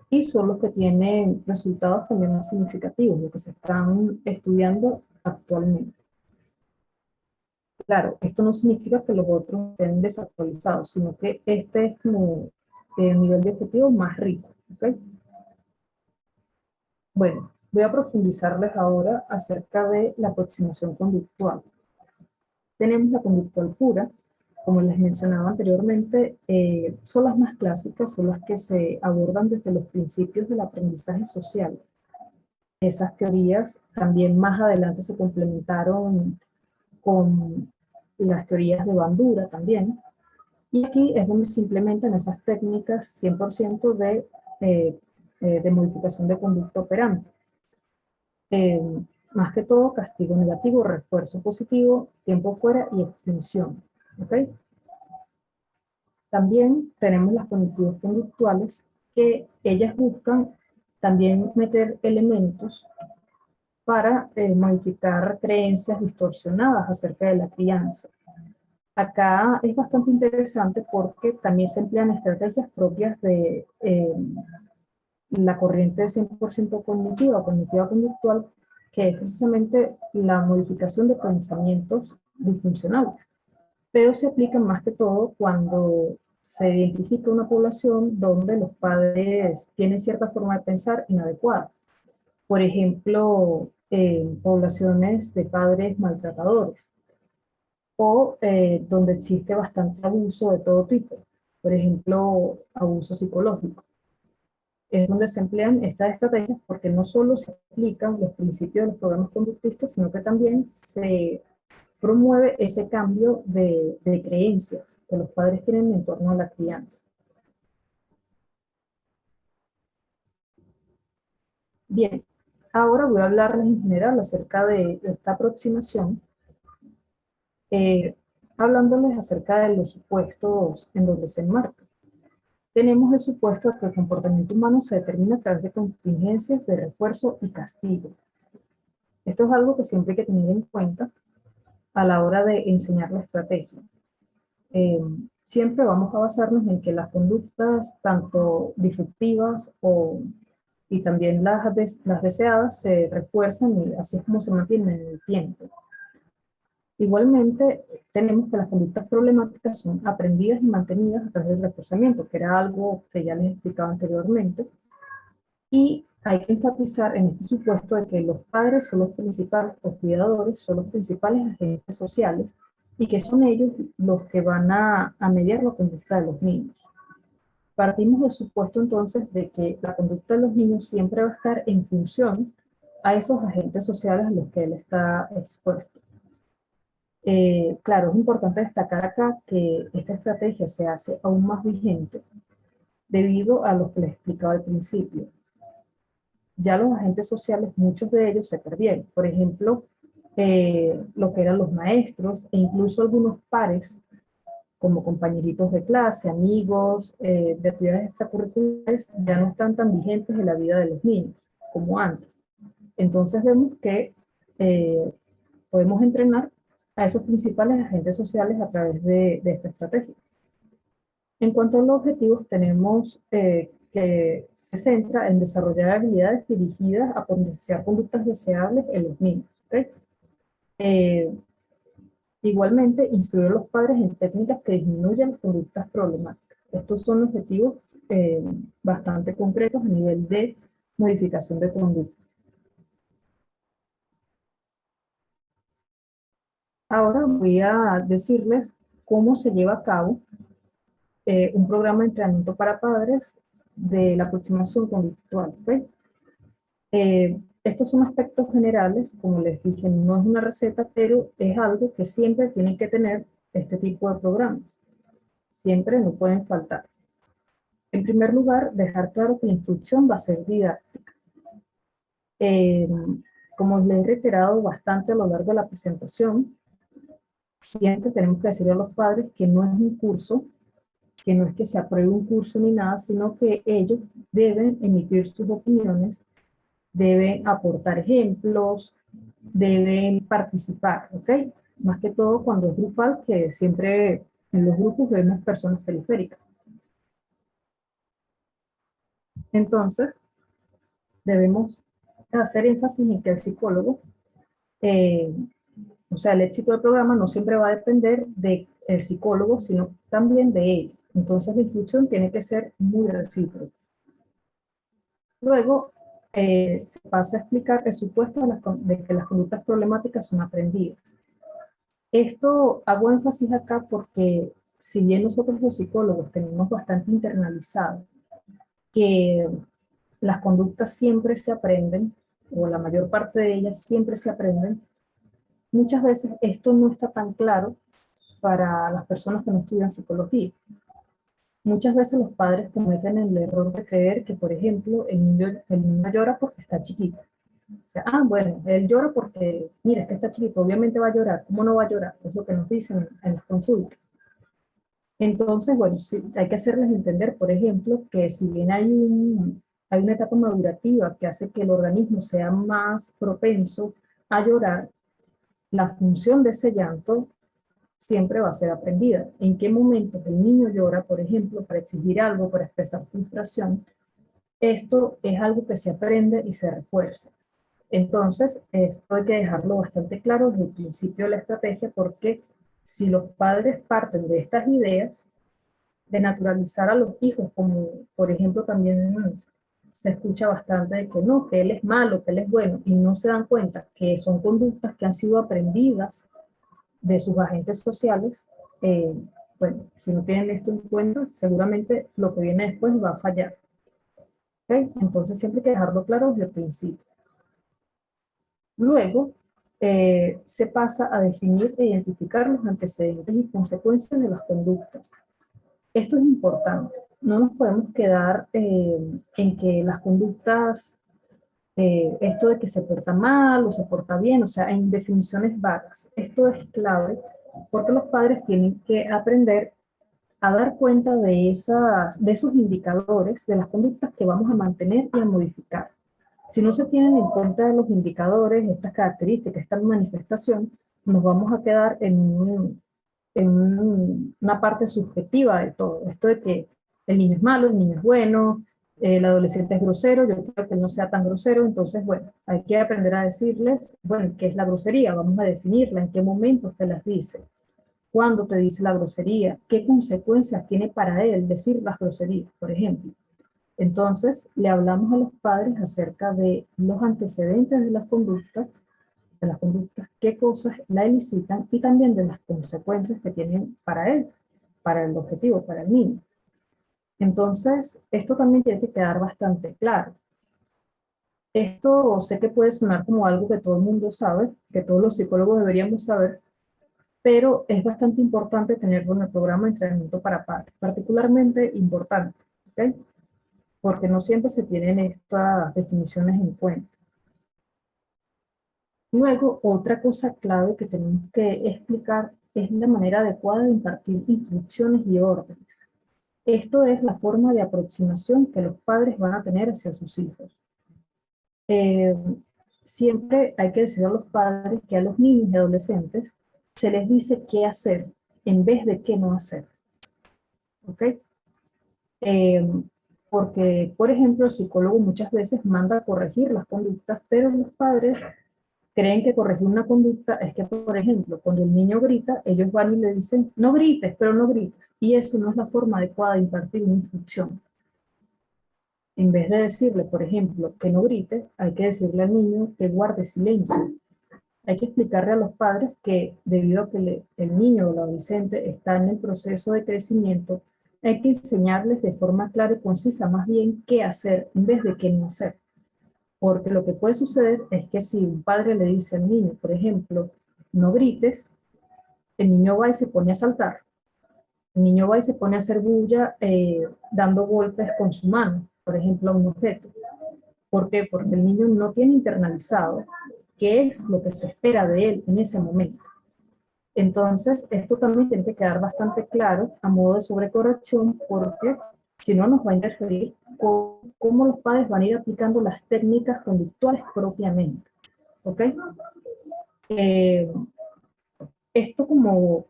S2: y son los que tienen resultados también más significativos, lo que se están estudiando actualmente. Claro, esto no significa que los otros estén desactualizados, sino que este es como el nivel de objetivo más rico. ¿Okay? Bueno, voy a profundizarles ahora acerca de la aproximación conductual. Tenemos la conductual pura, como les mencionaba anteriormente, son las más clásicas, son las que se abordan desde los principios del aprendizaje social. Esas teorías también más adelante se complementaron con las teorías de Bandura también, Y aquí es donde se implementan esas técnicas 100% de modificación de conducta operante. Eh, Más que todo, castigo negativo, refuerzo positivo, tiempo fuera y extinción. ¿Ok? También tenemos las cognitivas conductuales, que ellas buscan también meter elementos para modificar creencias distorsionadas acerca de la crianza. Acá es bastante interesante porque también se emplean estrategias propias de la corriente 100% cognitiva o cognitiva conductual, que es precisamente la modificación de pensamientos disfuncionales. Pero se aplican más que todo cuando se identifica una población donde los padres tienen cierta forma de pensar inadecuada. Por ejemplo, en poblaciones de padres maltratadores o donde existe bastante abuso de todo tipo, por ejemplo, abuso psicológico. Es donde se emplean estas estrategias porque no solo se aplican los principios de los programas conductistas, sino que también se promueve ese cambio de creencias que los padres tienen en torno a la crianza. Bien, ahora voy a hablarles en general acerca de esta aproximación, eh, hablándoles acerca de los supuestos en donde se enmarca. Tenemos el supuesto de que el comportamiento humano se determina a través de contingencias de refuerzo y castigo. Esto es algo que siempre hay que tener en cuenta a la hora de enseñar la estrategia. Siempre vamos a basarnos en que las conductas, tanto disruptivas y también las deseadas, se refuerzan y así es como se mantienen en el tiempo. Igualmente, tenemos que las conductas problemáticas son aprendidas y mantenidas a través del reforzamiento, que era algo que ya les explicaba anteriormente. Y hay que enfatizar en este supuesto de que los padres son los principales, los cuidadores son los principales agentes sociales y que son ellos los que van a mediar la conducta de los niños. Partimos del supuesto entonces de que la conducta de los niños siempre va a estar en función a esos agentes sociales a los que él está expuesto. Claro, es importante destacar acá que esta estrategia se hace aún más vigente debido a lo que les explicaba al principio. Ya los agentes sociales, muchos de ellos se perdieron. Por ejemplo, lo que eran los maestros e incluso algunos pares, como compañeritos de clase, amigos, de actividades extracurriculares, ya no están tan vigentes en la vida de los niños como antes. Entonces vemos que podemos entrenar a esos principales agentes sociales a través de esta estrategia. En cuanto a los objetivos, tenemos que se centra en desarrollar habilidades dirigidas a potenciar conductas deseables en los niños. ¿Okay? Igualmente, instruir a los padres en técnicas que disminuyan las conductas problemáticas. Estos son objetivos bastante concretos a nivel de modificación de conducta. Ahora voy a decirles cómo se lleva a cabo un programa de entrenamiento para padres de la aproximación conductual. ¿Okay? Estos son aspectos generales, como les dije, no es una receta, pero es algo que siempre tienen que tener este tipo de programas. Siempre no pueden faltar. En primer lugar, dejar claro que la instrucción va a ser didáctica. Como les he reiterado bastante a lo largo de la presentación, siempre tenemos que decirle a los padres que no es un curso, que no es que se apruebe un curso ni nada, sino que ellos deben emitir sus opiniones, deben aportar ejemplos, deben participar, ¿ok? Más que todo cuando es grupal, que siempre en los grupos vemos personas periféricas. Entonces, debemos hacer énfasis en que el psicólogo, o sea, el éxito del programa no siempre va a depender del psicólogo, sino también de ellos. Entonces, la instrucción tiene que ser muy recíproca. Luego, se pasa a explicar el supuesto de que las conductas problemáticas son aprendidas. Esto hago énfasis acá porque si bien nosotros los psicólogos tenemos bastante internalizado que las conductas siempre se aprenden, o la mayor parte de ellas siempre se aprenden, muchas veces esto no está tan claro para las personas que no estudian psicología. Muchas veces los padres cometen el error de creer que, por ejemplo, el niño llora porque está chiquito. O sea, bueno, él llora porque, mira, es que está chiquito, obviamente va a llorar. ¿Cómo no va a llorar? Es lo que nos dicen en las consultas. Entonces, bueno, sí, hay que hacerles entender, por ejemplo, que si bien hay una etapa madurativa que hace que el organismo sea más propenso a llorar, la función de ese llanto siempre va a ser aprendida. ¿En qué momento el niño llora, por ejemplo, para exigir algo, para expresar frustración? Esto es algo que se aprende y se refuerza. Entonces, esto hay que dejarlo bastante claro desde el principio de la estrategia, porque si los padres parten de estas ideas, de naturalizar a los hijos, como por ejemplo también se escucha bastante de que no, que él es malo, que él es bueno, y no se dan cuenta que son conductas que han sido aprendidas de sus agentes sociales, bueno, si no tienen esto en cuenta, seguramente lo que viene después va a fallar. ¿Okay? Entonces siempre hay que dejarlo claro desde el principio. Luego, se pasa a definir e identificar los antecedentes y consecuencias de las conductas. Esto es importante. No nos podemos quedar en que las conductas, esto de que se porta mal o se porta bien, o sea, en definiciones vagas. Esto es clave porque los padres tienen que aprender a dar cuenta de esos indicadores, de las conductas que vamos a mantener y a modificar. Si no se tienen en cuenta los indicadores, estas características, esta manifestación, nos vamos a quedar en una parte subjetiva de todo. Esto de que el niño es malo, el niño es bueno, el adolescente es grosero, yo quiero que él no sea tan grosero, entonces, bueno, hay que aprender a decirles, bueno, ¿qué es la grosería? Vamos a definirla, en qué momento te las dice, cuándo te dice la grosería, qué consecuencias tiene para él decir las groserías, por ejemplo. Entonces, le hablamos a los padres acerca de los antecedentes de las conductas, qué cosas la elicitan y también de las consecuencias que tienen para él, para el objetivo, para el niño. Entonces, esto también tiene que quedar bastante claro. Esto sé que puede sonar como algo que todo el mundo sabe, que todos los psicólogos deberíamos saber, pero es bastante importante tenerlo en el programa de entrenamiento para padres, particularmente importante, ¿ok? Porque no siempre se tienen estas definiciones en cuenta. Luego, otra cosa clave que tenemos que explicar es la manera adecuada de impartir instrucciones y órdenes. Esto es la forma de aproximación que los padres van a tener hacia sus hijos. Siempre hay que decir a los padres que a los niños y adolescentes se les dice qué hacer en vez de qué no hacer. ¿Ok? Porque, por ejemplo, el psicólogo muchas veces manda a corregir las conductas, pero los padres creen que corregir una conducta es que, por ejemplo, cuando el niño grita, ellos van y le dicen, no grites, pero no grites. Y eso no es la forma adecuada de impartir una instrucción. En vez de decirle, por ejemplo, que no grite, hay que decirle al niño que guarde silencio. Hay que explicarle a los padres que debido a que el niño o el adolescente está en el proceso de crecimiento, hay que enseñarles de forma clara y concisa más bien qué hacer en vez de qué no hacer. Porque lo que puede suceder es que si un padre le dice al niño, por ejemplo, no grites, el niño va y se pone a saltar. El niño va y se pone a hacer bulla dando golpes con su mano, por ejemplo, a un objeto. ¿Por qué? Porque el niño no tiene internalizado qué es lo que se espera de él en ese momento. Entonces, esto también tiene que quedar bastante claro a modo de sobrecorrección, porque si no nos va a interferir con cómo los padres van a ir aplicando las técnicas conductuales propiamente. ¿Ok? Esto como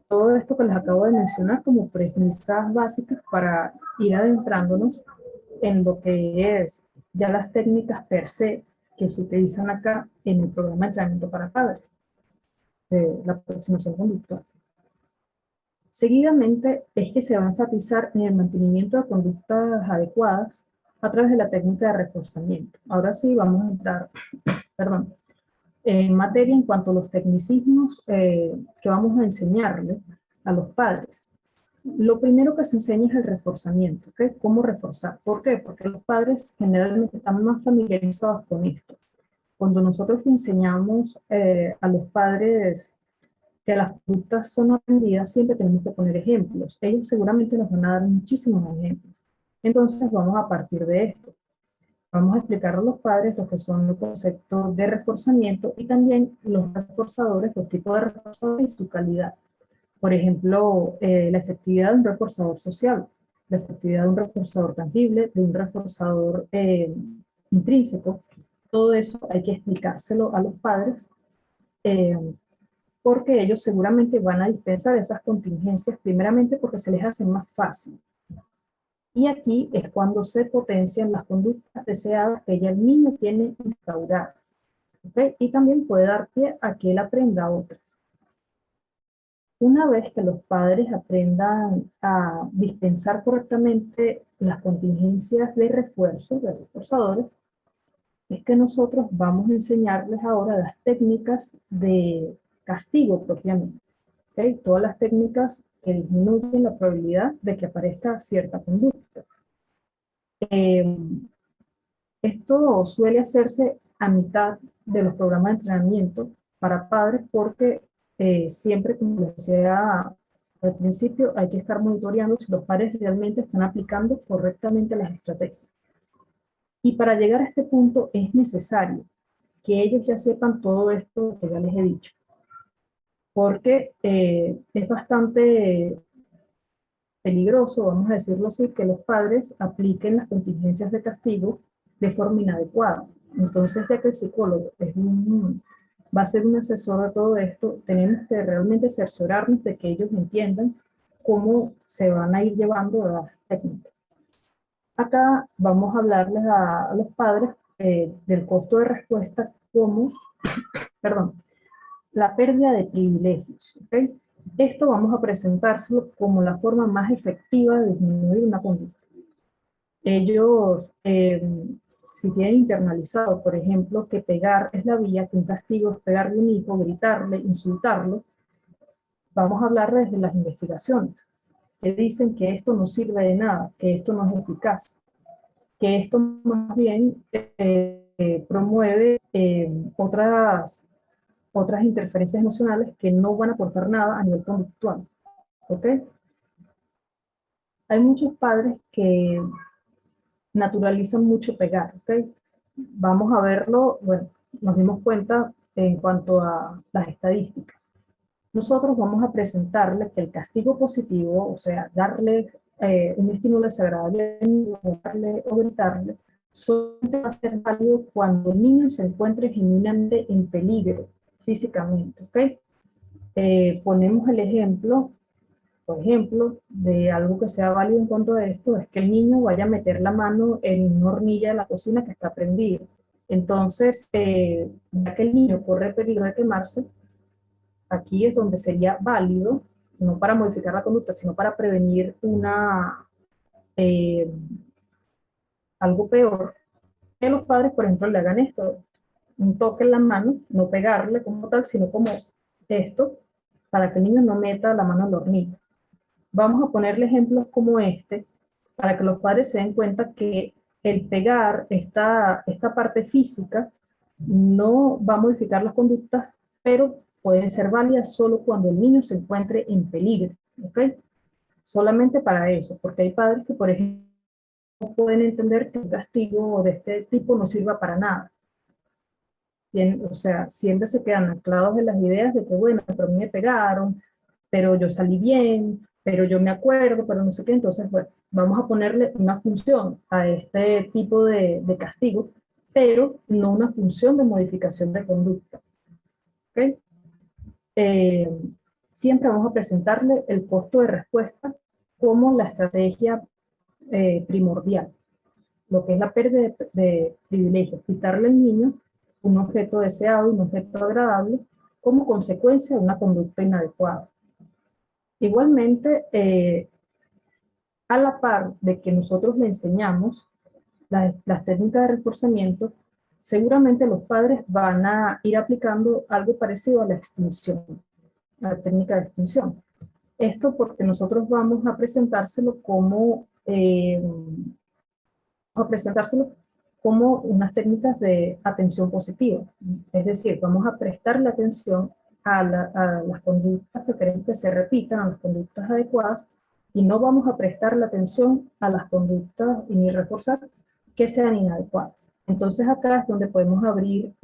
S2: todo esto que les acabo de mencionar como premisas básicas para ir adentrándonos en lo que es ya las técnicas per se que se utilizan acá en el programa de entrenamiento para padres, de la aproximación conductual. Seguidamente es que se va a enfatizar en el mantenimiento de conductas adecuadas a través de la técnica de reforzamiento. Ahora sí vamos a entrar, perdón, en materia en cuanto a los tecnicismos que vamos a enseñarle a los padres. Lo primero que se enseña es el reforzamiento, ¿ok? ¿Cómo reforzar? ¿Por qué? Porque los padres generalmente están más familiarizados con esto. Cuando nosotros enseñamos a los padres que las conductas son aprendidas, siempre tenemos que poner ejemplos. Ellos seguramente nos van a dar muchísimos ejemplos. Entonces vamos a partir de esto. Vamos a explicar a los padres lo que son los conceptos de reforzamiento y también los reforzadores, los tipos de reforzadores y su calidad. Por ejemplo, la efectividad de un reforzador social, la efectividad de un reforzador tangible, de un reforzador intrínseco. Todo eso hay que explicárselo a los padres eh, porque ellos seguramente van a dispensar esas contingencias primeramente porque se les hace más fácil. Y aquí es cuando se potencian las conductas deseadas que ya el niño tiene instauradas. ¿Okay? Y también puede dar pie a que él aprenda otras. Una vez que los padres aprendan a dispensar correctamente las contingencias de refuerzo, de reforzadores, es que nosotros vamos a enseñarles ahora las técnicas de castigo propiamente. ¿Okay? Todas las técnicas que disminuyen la probabilidad de que aparezca cierta conducta. Esto suele hacerse a mitad de los programas de entrenamiento para padres porque siempre, como les decía al principio, hay que estar monitoreando si los padres realmente están aplicando correctamente las estrategias. Y para llegar a este punto es necesario que ellos ya sepan todo esto que ya les he dicho, porque es bastante peligroso, vamos a decirlo así, que los padres apliquen las contingencias de castigo de forma inadecuada. Entonces, ya que el psicólogo va a ser un asesor de todo esto, tenemos que realmente cerciorarnos de que ellos entiendan cómo se van a ir llevando las técnicas. Acá vamos a hablarles a los padres del costo de respuesta como, perdón, la pérdida de privilegios. ¿Okay? Esto vamos a presentárselo como la forma más efectiva de disminuir una conducta. Ellos, si tienen internalizado, por ejemplo, que pegar es la vía, que un castigo es pegarle a un hijo, gritarle, insultarlo, vamos a hablar desde las investigaciones, que dicen que esto no sirve de nada, que esto no es eficaz, que esto más bien promueve otras interferencias emocionales que no van a aportar nada a nivel conductual. ¿Ok? Hay muchos padres que naturalizan mucho pegar. ¿Ok? Vamos a verlo, bueno, nos dimos cuenta en cuanto a las estadísticas. Nosotros vamos a presentarles que el castigo positivo, o sea, darle un estímulo desagradable, darle o gritarle, solamente va a ser válido cuando el niño se encuentre genuinamente en peligro físicamente. ¿Ok? Ponemos el ejemplo, por ejemplo, de algo que sea válido en cuanto a esto, es que el niño vaya a meter la mano en una hornilla de la cocina que está prendida. Entonces, ya que el niño corre peligro de quemarse, aquí es donde sería válido, no para modificar la conducta, sino para prevenir eh, algo peor, que los padres, por ejemplo, le hagan esto, un toque en la mano, no pegarle como tal, sino como esto, para que el niño no meta la mano en la hornilla. Vamos a ponerle ejemplos como este, para que los padres se den cuenta que el pegar esta parte física no va a modificar las conductas, pero pueden ser válidas solo cuando el niño se encuentre en peligro, ¿ok? Solamente para eso, porque hay padres que, por ejemplo, no pueden entender que un castigo de este tipo no sirva para nada. Bien, o sea, siempre se quedan anclados en las ideas de que, bueno, pero a mí me pegaron, pero yo salí bien, pero yo me acuerdo, pero no sé qué. Entonces, bueno, vamos a ponerle una función a este tipo de castigo, pero no una función de modificación de conducta. ¿Okay? Eh, Siempre vamos a presentarle el costo de respuesta como la estrategia primordial, lo que es la pérdida de privilegios, quitarle al niño un objeto deseado, un objeto agradable, como consecuencia de una conducta inadecuada. Igualmente, a la par de que nosotros le enseñamos las técnicas de reforzamiento, seguramente los padres van a ir aplicando algo parecido a la extinción, a la técnica de extinción. Esto porque nosotros vamos a presentárselo como unas técnicas de atención positiva. Es decir, vamos a prestarle atención a las conductas que queremos que se repitan, a las conductas adecuadas, y no vamos a prestar la atención a las conductas y ni reforzar que sean inadecuadas. Entonces acá es donde podemos abrir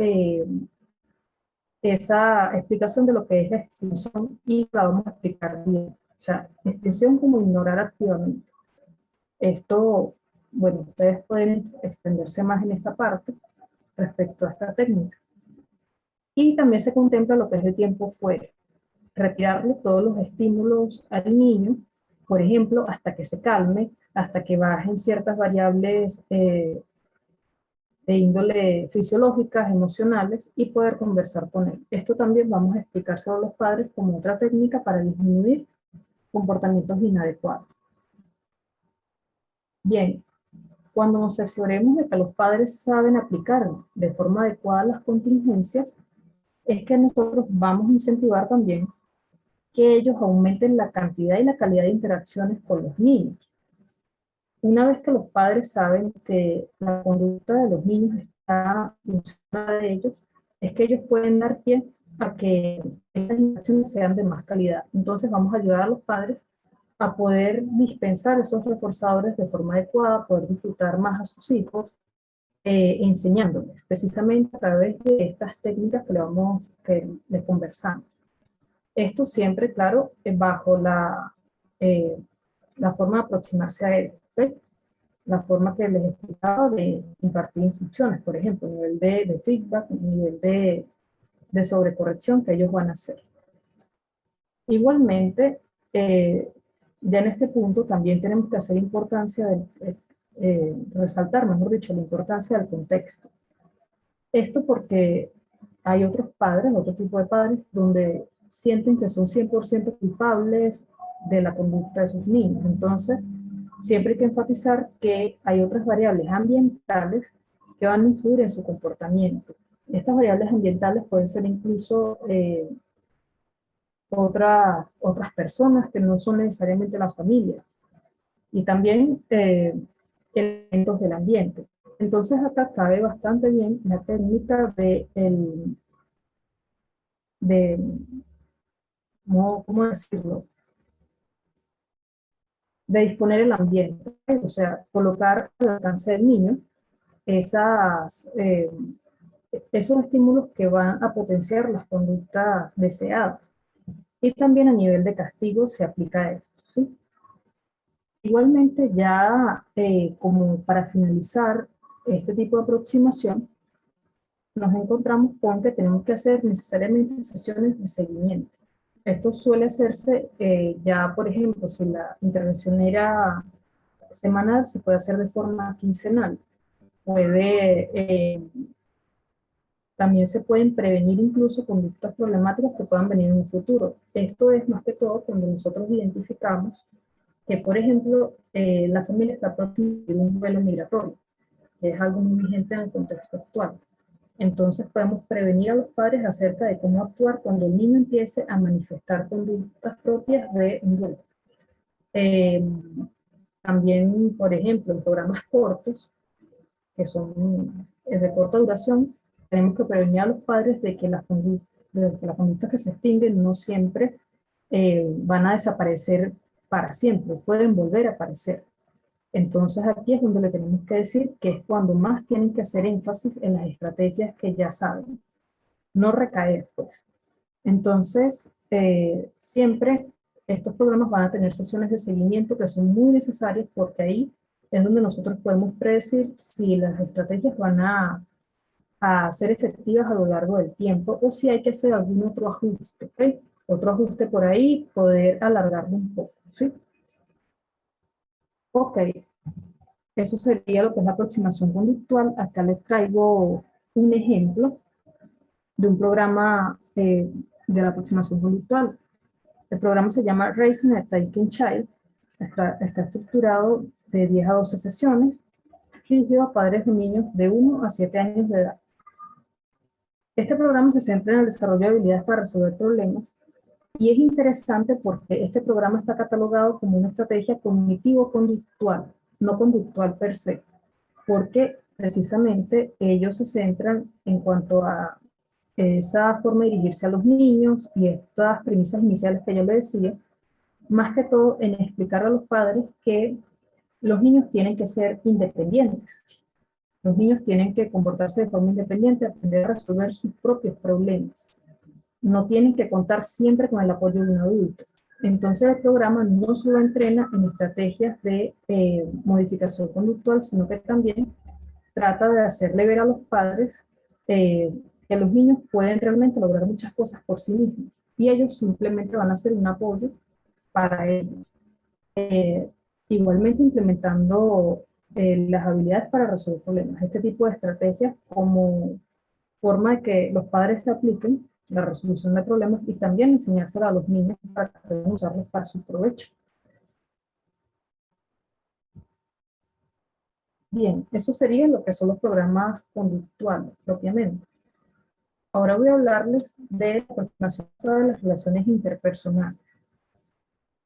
S2: esa explicación de lo que es la extinción y la vamos a explicar bien. O sea, extinción como ignorar activamente. Esto, bueno, ustedes pueden extenderse más en esta parte respecto a esta técnica. Y también se contempla lo que es el tiempo fuera. Retirarle todos los estímulos al niño, por ejemplo, hasta que se calme, hasta que bajen ciertas variables de índole fisiológicas, emocionales, y poder conversar con él. Esto también vamos a explicárselo a los padres como otra técnica para disminuir comportamientos inadecuados. Bien, cuando nos aseguremos de que los padres saben aplicar de forma adecuada las contingencias, es que nosotros vamos a incentivar también que ellos aumenten la cantidad y la calidad de interacciones con los niños. Una vez que los padres saben que la conducta de los niños está funcionando de ellos, es que ellos pueden dar pie a que estas interacciones sean de más calidad. Entonces vamos a ayudar a los padres a poder dispensar esos reforzadores de forma adecuada, poder disfrutar más a sus hijos, enseñándoles precisamente a través de estas técnicas que les conversamos. Esto siempre, claro, bajo la forma de aproximarse a él, ¿okay? La forma que les explicaba de impartir instrucciones, por ejemplo, nivel de feedback, nivel de sobrecorrección que ellos van a hacer. Igualmente, ya en este punto también tenemos que hacer resaltar, mejor dicho, la importancia del contexto. Esto porque hay otros padres, otro tipo de padres, donde sienten que son 100% culpables de la conducta de sus niños. Entonces, siempre hay que enfatizar que hay otras variables ambientales que van a influir en su comportamiento. Estas variables ambientales pueden ser incluso otras personas que no son necesariamente la familia, y también elementos del ambiente. Entonces acá cabe bastante bien la técnica de ¿cómo decirlo? De disponer el ambiente, o sea, colocar al alcance del niño esos estímulos que van a potenciar las conductas deseadas. Y también a nivel de castigo se aplica esto, ¿sí? Igualmente, ya como para finalizar este tipo de aproximación, nos encontramos con que tenemos que hacer necesariamente sesiones de seguimiento. Esto suele hacerse ya, por ejemplo, si la intervención era semanal, se puede hacer de forma quincenal. También se pueden prevenir incluso conductas problemáticas que puedan venir en un futuro. Esto es más que todo cuando nosotros identificamos que, por ejemplo, la familia está próxima a un vuelo migratorio, que es algo muy vigente en el contexto actual. Entonces podemos prevenir a los padres acerca de cómo actuar cuando el niño empiece a manifestar conductas propias de un duelo. También, por ejemplo, en programas cortos, que son de corta duración, tenemos que prevenir a los padres de que las conductas que se extinguen no siempre van a desaparecer para siempre, pueden volver a aparecer. Entonces aquí es donde le tenemos que decir que es cuando más tienen que hacer énfasis en las estrategias que ya saben, no recaer, pues. Entonces, siempre estos programas van a tener sesiones de seguimiento que son muy necesarias, porque ahí es donde nosotros podemos predecir si las estrategias van a ser efectivas a lo largo del tiempo, o si hay que hacer algún otro ajuste, ¿ok? Otro ajuste por ahí, poder alargarlo un poco, ¿sí? Ok, eso sería lo que es la aproximación conductual. Acá les traigo un ejemplo de un programa de la aproximación conductual. El programa se llama Raising a Thinking Child. Está estructurado de 10 a 12 sesiones, dirigido a padres de niños de 1 a 7 años de edad. Este programa se centra en el desarrollo de habilidades para resolver problemas, y es interesante porque este programa está catalogado como una estrategia cognitivo-conductual, no conductual per se, porque precisamente ellos se centran en cuanto a esa forma de dirigirse a los niños y estas premisas iniciales que yo le decía, más que todo en explicar a los padres que los niños tienen que ser independientes. Los niños tienen que comportarse de forma independiente, aprender a resolver sus propios problemas. No tienen que contar siempre con el apoyo de un adulto. Entonces el programa no solo entrena en estrategias de modificación conductual, sino que también trata de hacerle ver a los padres eh, que los niños pueden realmente lograr muchas cosas por sí mismos y ellos simplemente van a ser un apoyo para ellos. Igualmente implementando las habilidades para resolver problemas. Este tipo de estrategias como forma de que los padres se apliquen la resolución de problemas y también enseñárselo a los niños para que puedan usarlos para su provecho. Bien, eso sería lo que son los programas conductuales propiamente. Ahora voy a hablarles de la aproximación de las relaciones interpersonales.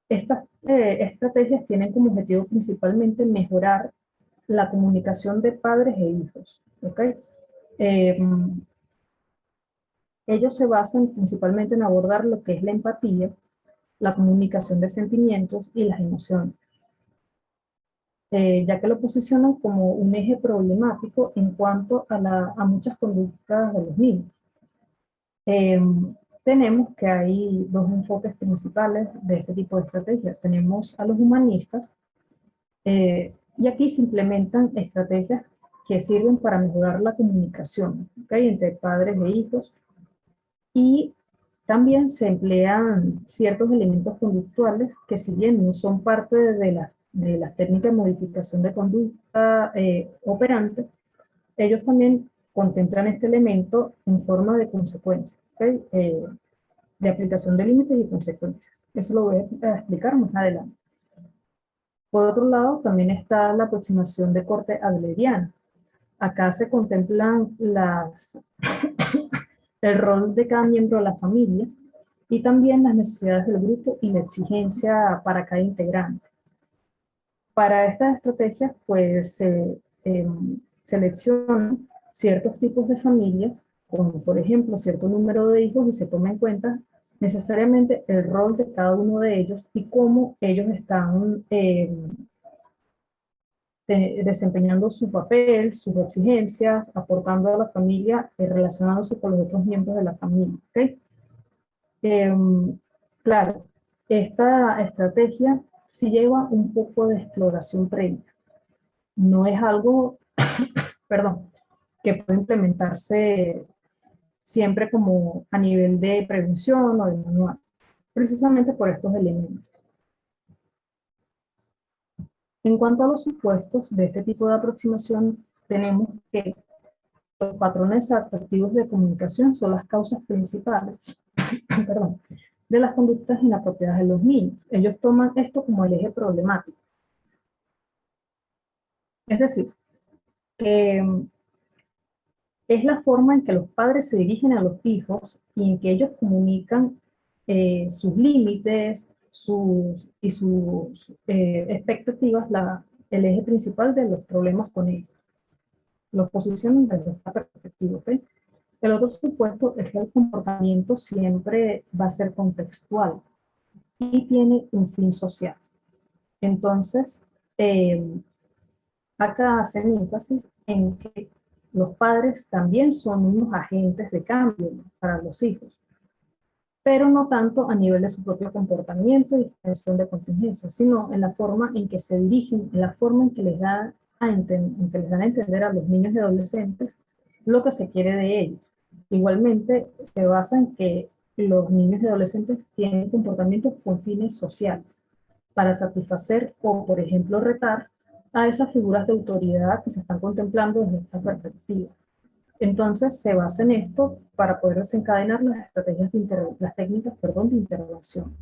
S2: Estas estrategias tienen como objetivo principalmente mejorar la comunicación de padres e hijos. ¿Okay? Eh, Ellos se basan principalmente en abordar lo que es la empatía, la comunicación de sentimientos y las emociones, ya que lo posicionan como un eje problemático en cuanto a muchas conductas de los niños. Eh, Tenemos que hay dos enfoques principales de este tipo de estrategias. Tenemos a los humanistas, y aquí se implementan estrategias que sirven para mejorar la comunicación, ¿okay?, entre padres e hijos, y también se emplean ciertos elementos conductuales que, si bien no son parte de las técnicas de modificación de conducta operante, ellos también contemplan este elemento en forma de consecuencia, ¿okay?, de aplicación de límites y consecuencias. Eso lo voy a explicar más adelante. Por otro lado, también está la aproximación de corte adleriano. Acá se contemplan el rol de cada miembro de la familia y también las necesidades del grupo y la exigencia para cada integrante. Para estas estrategias, pues se seleccionan ciertos tipos de familias, como por ejemplo cierto número de hijos, y se toma en cuenta necesariamente el rol de cada uno de ellos y cómo ellos están desempeñando su papel, sus exigencias, aportando a la familia, relacionándose con los otros miembros de la familia. ¿Okay? Claro, esta estrategia sí lleva un poco de exploración previa. No es algo, perdón, que puede implementarse siempre como a nivel de prevención o de manual, precisamente por estos elementos. En cuanto a los supuestos de este tipo de aproximación, tenemos que los patrones atractivos de comunicación son las causas principales perdón, de las conductas inapropiadas de los niños. Ellos toman esto como el eje problemático. Es decir, que es la forma en que los padres se dirigen a los hijos y en que ellos comunican sus límites y sus expectativas, el eje principal de los problemas con ellos. Los posicionan desde esta perspectiva. ¿Okay? El otro supuesto es que el comportamiento siempre va a ser contextual y tiene un fin social. Entonces, acá hacen énfasis en que los padres también son unos agentes de cambio, ¿no?, para los hijos, pero no tanto a nivel de su propio comportamiento y gestión de contingencia, sino en la forma en que se dirigen, en la forma en que les dan a entender a los niños y adolescentes lo que se quiere de ellos. Igualmente, se basa en que los niños y adolescentes tienen comportamientos con fines sociales, para satisfacer o, por ejemplo, retar a esas figuras de autoridad que se están contemplando desde esta perspectiva. Entonces, se basa en esto para poder desencadenar las estrategias las técnicas, perdón, de intervención.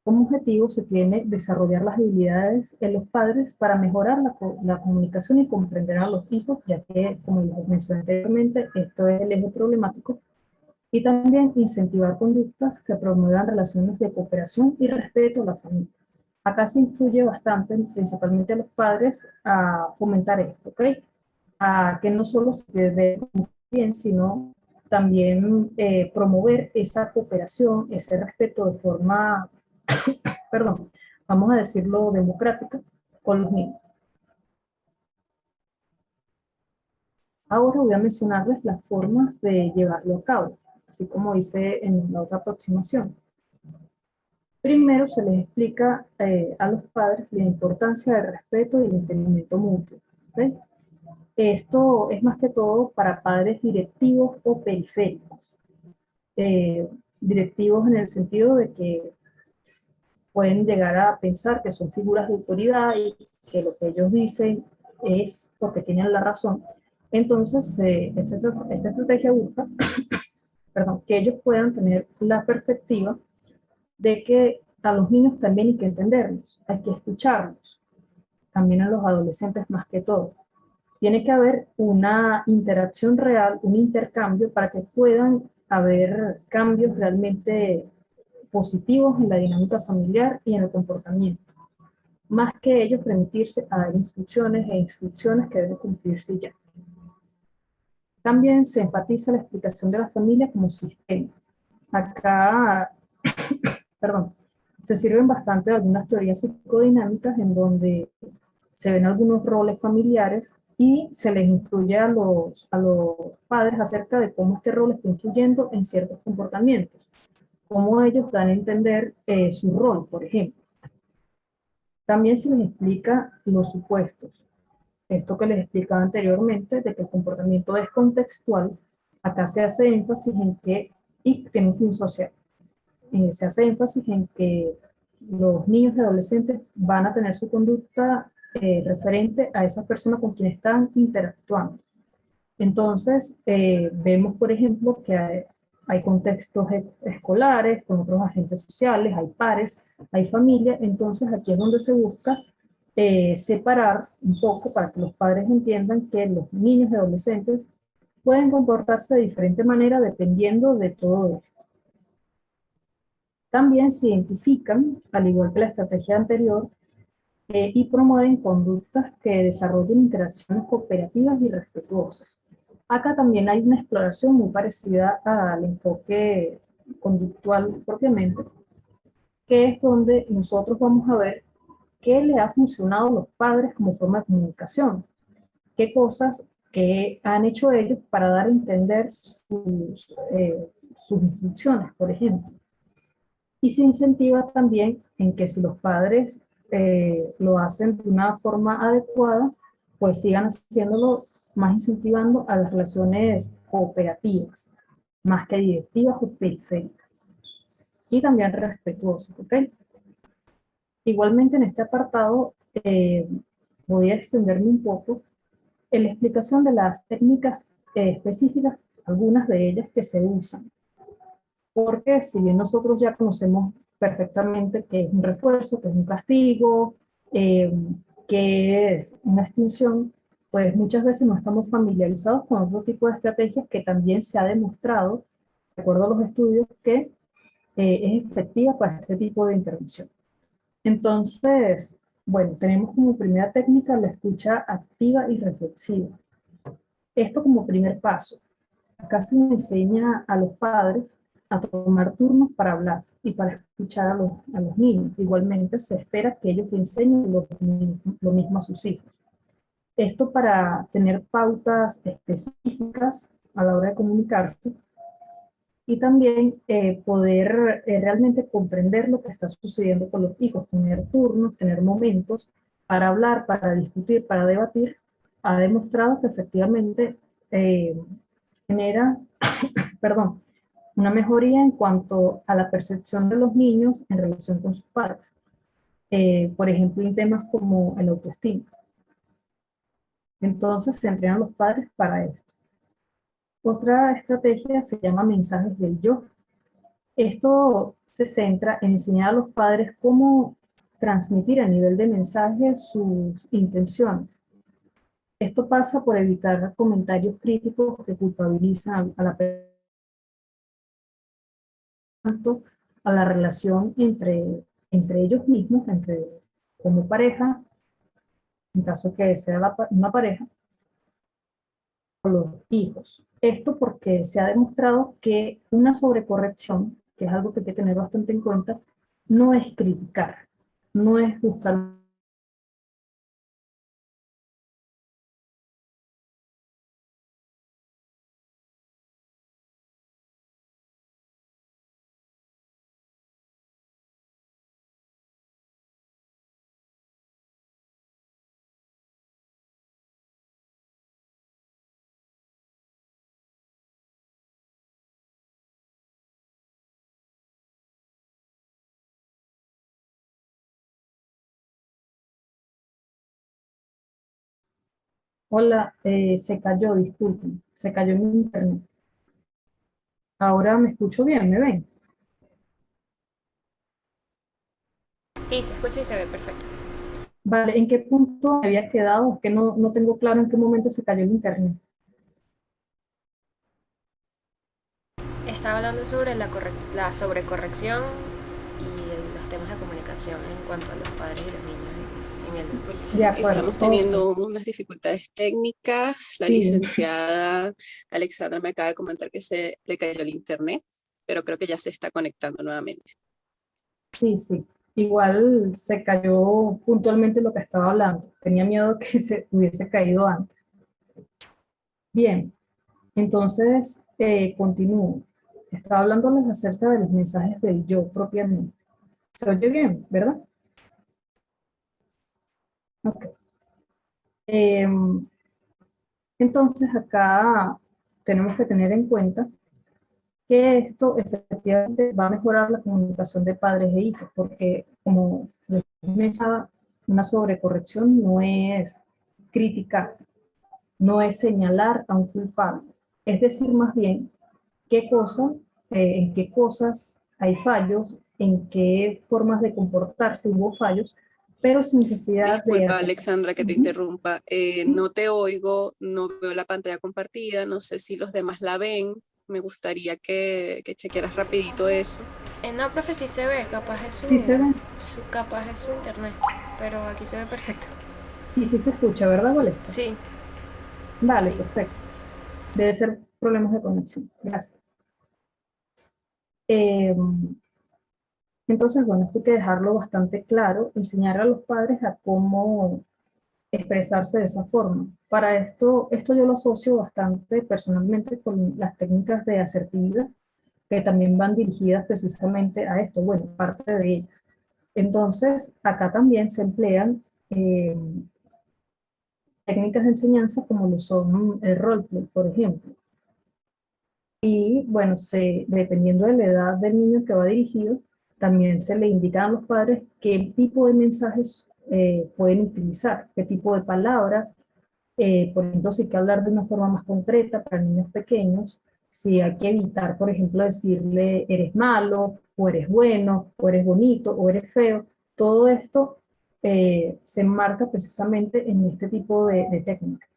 S2: Como objetivo se tiene desarrollar las habilidades en los padres para mejorar la comunicación y comprender a los hijos, ya que, como les mencioné anteriormente, esto es el eje problemático, y también incentivar conductas que promuevan relaciones de cooperación y respeto a la familia. Acá se influye bastante, principalmente a los padres, a fomentar esto, ¿ok? A que no solo se dé bien, sino también promover esa cooperación, ese respeto de forma, perdón, vamos a decirlo, democrática con los niños. Ahora voy a mencionarles las formas de llevarlo a cabo, así como hice en la otra aproximación. Primero se les explica a los padres la importancia del respeto y el entendimiento mutuo. ¿Okay? Esto es más que todo para padres directivos o periféricos. Directivos en el sentido de que pueden llegar a pensar que son figuras de autoridad y que lo que ellos dicen es porque tienen la razón. Entonces, esta estrategia busca perdón, que ellos puedan tener la perspectiva de que a los niños también hay que entenderlos, hay que escucharlos, también a los adolescentes más que todo. Tiene que haber una interacción real, un intercambio para que puedan haber cambios realmente positivos en la dinámica familiar y en el comportamiento, más que ellos permitirse a dar instrucciones e instrucciones que deben cumplirse ya. También se enfatiza la explicación de la familia como sistema. Acá, perdón, se sirven bastante de algunas teorías psicodinámicas en donde se ven algunos roles familiares y se les instruye a los padres acerca de cómo este rol está influyendo en ciertos comportamientos, cómo ellos dan a entender su rol, por ejemplo. También se les explica los supuestos. Esto que les explicaba anteriormente, de que el comportamiento es contextual, acá se hace énfasis en que, y tiene un fin social, se hace énfasis en que los niños y adolescentes van a tener su conducta referente a esa persona con quien están interactuando. Entonces, vemos, por ejemplo, que hay contextos escolares, con otros agentes sociales, hay pares, hay familia, entonces aquí es donde se busca separar un poco para que los padres entiendan que los niños y adolescentes pueden comportarse de diferente manera dependiendo de todo esto. También se identifican, al igual que la estrategia anterior, y promueven conductas que desarrollen interacciones cooperativas y respetuosas. Acá también hay una exploración muy parecida al enfoque conductual propiamente, que es donde nosotros vamos a ver qué le ha funcionado a los padres como forma de comunicación, qué cosas que han hecho ellos para dar a entender sus instrucciones, por ejemplo. Y se incentiva también en que si los padres lo hacen de una forma adecuada, pues sigan haciéndolo, más incentivando a las relaciones cooperativas, más que directivas o periféricas. Y también respetuosas, ¿ok? Igualmente en este apartado voy a extenderme un poco en la explicación de las técnicas específicas, algunas de ellas que se usan. Porque si bien nosotros ya conocemos perfectamente qué es un refuerzo, qué es un castigo, qué es una extinción, pues muchas veces no estamos familiarizados con otro tipo de estrategias que también se ha demostrado, de acuerdo a los estudios, que es efectiva para este tipo de intervención. Entonces, bueno, tenemos como primera técnica la escucha activa y reflexiva. Esto como primer paso. Acá se le enseña a los padres a tomar turnos para hablar y para escuchar a los niños. Igualmente se espera que ellos le enseñen lo mismo a sus hijos. Esto para tener pautas específicas a la hora de comunicarse y también poder realmente comprender lo que está sucediendo con los hijos, tener turnos, tener momentos para hablar, para discutir, para debatir, ha demostrado que efectivamente genera, perdón, una mejoría en cuanto a la percepción de los niños en relación con sus padres. Por ejemplo, en temas como el autoestima. Entonces se entrenan los padres para esto. Otra estrategia se llama mensajes del yo. Esto se centra en enseñar a los padres cómo transmitir a nivel de mensaje sus intenciones. Esto pasa por evitar comentarios críticos que culpabilizan a la persona, a la relación entre ellos mismos, como pareja, en caso que sea una pareja, los hijos. Esto porque se ha demostrado que una sobrecorrección, que es algo que hay que tener bastante en cuenta, no es criticar, no es buscar. Hola, se cayó, disculpen, se cayó mi internet. Ahora me escucho bien, ¿me ven?
S3: Sí, se escucha y se ve perfecto.
S2: Vale, ¿en qué punto me había quedado? Es que no tengo claro en qué momento se cayó el internet.
S3: Estaba hablando sobre la sobrecorrección y los temas de comunicación en cuanto a los padres y los niños en el
S1: Disculpa,
S2: De acuerdo,
S1: estamos
S2: ok.
S1: teniendo unas dificultades técnicas. La
S2: Sí,
S1: licenciada Alexandra me acaba de comentar que se le cayó el internet, pero creo que ya se está conectando nuevamente.
S2: sí, sí. Igual se cayó puntualmente lo que estaba hablando. Tenía miedo que se hubiese caído antes. Bien, entonces continúo. Estaba hablándoles acerca de los mensajes del yo propiamente. ¿Se oye bien, verdad? Ok. Em, entonces acá tenemos que tener en cuenta que esto efectivamente va a mejorar la comunicación de padres e hijos, porque como les mencionaba, una sobrecorrección no es criticar, no es señalar a un culpable, es decir, más bien qué cosa, en qué cosas hay fallos, en qué formas de comportarse hubo fallos, pero sin necesidad de
S1: Disculpa,
S2: atacar.
S1: Alexandra, que te
S2: Ujú.
S1: interrumpa. No te oigo, no veo la pantalla compartida, no sé si los demás la ven. Me gustaría que chequearas rapidito eso.
S3: No, profe, sí se ve, capaz es
S2: Sí se ve
S3: capaz es su internet, pero aquí se ve perfecto.
S2: y sí se escucha, ¿verdad, Valesca?
S3: Sí,
S2: Vale,
S3: sí.
S2: perfecto. Debe ser problemas de conexión. Gracias. Eh, entonces, bueno, esto hay que dejarlo bastante claro, enseñar a los padres a cómo expresarse de esa forma. Para esto yo lo asocio bastante personalmente con las técnicas de asertividad, que también van dirigidas precisamente a esto, bueno, parte de ellas. Entonces, acá también se emplean técnicas de enseñanza como lo son el roleplay, por ejemplo. Y bueno, dependiendo de la edad del niño que va dirigido, también se le indican a los padres qué tipo de mensajes pueden utilizar, qué tipo de palabras. Por ejemplo, si hay que hablar de una forma más concreta para niños pequeños, si hay que evitar, por ejemplo, decirle eres malo, o eres bueno, o eres bonito, o eres feo. Todo esto se enmarca precisamente en este tipo de técnicas.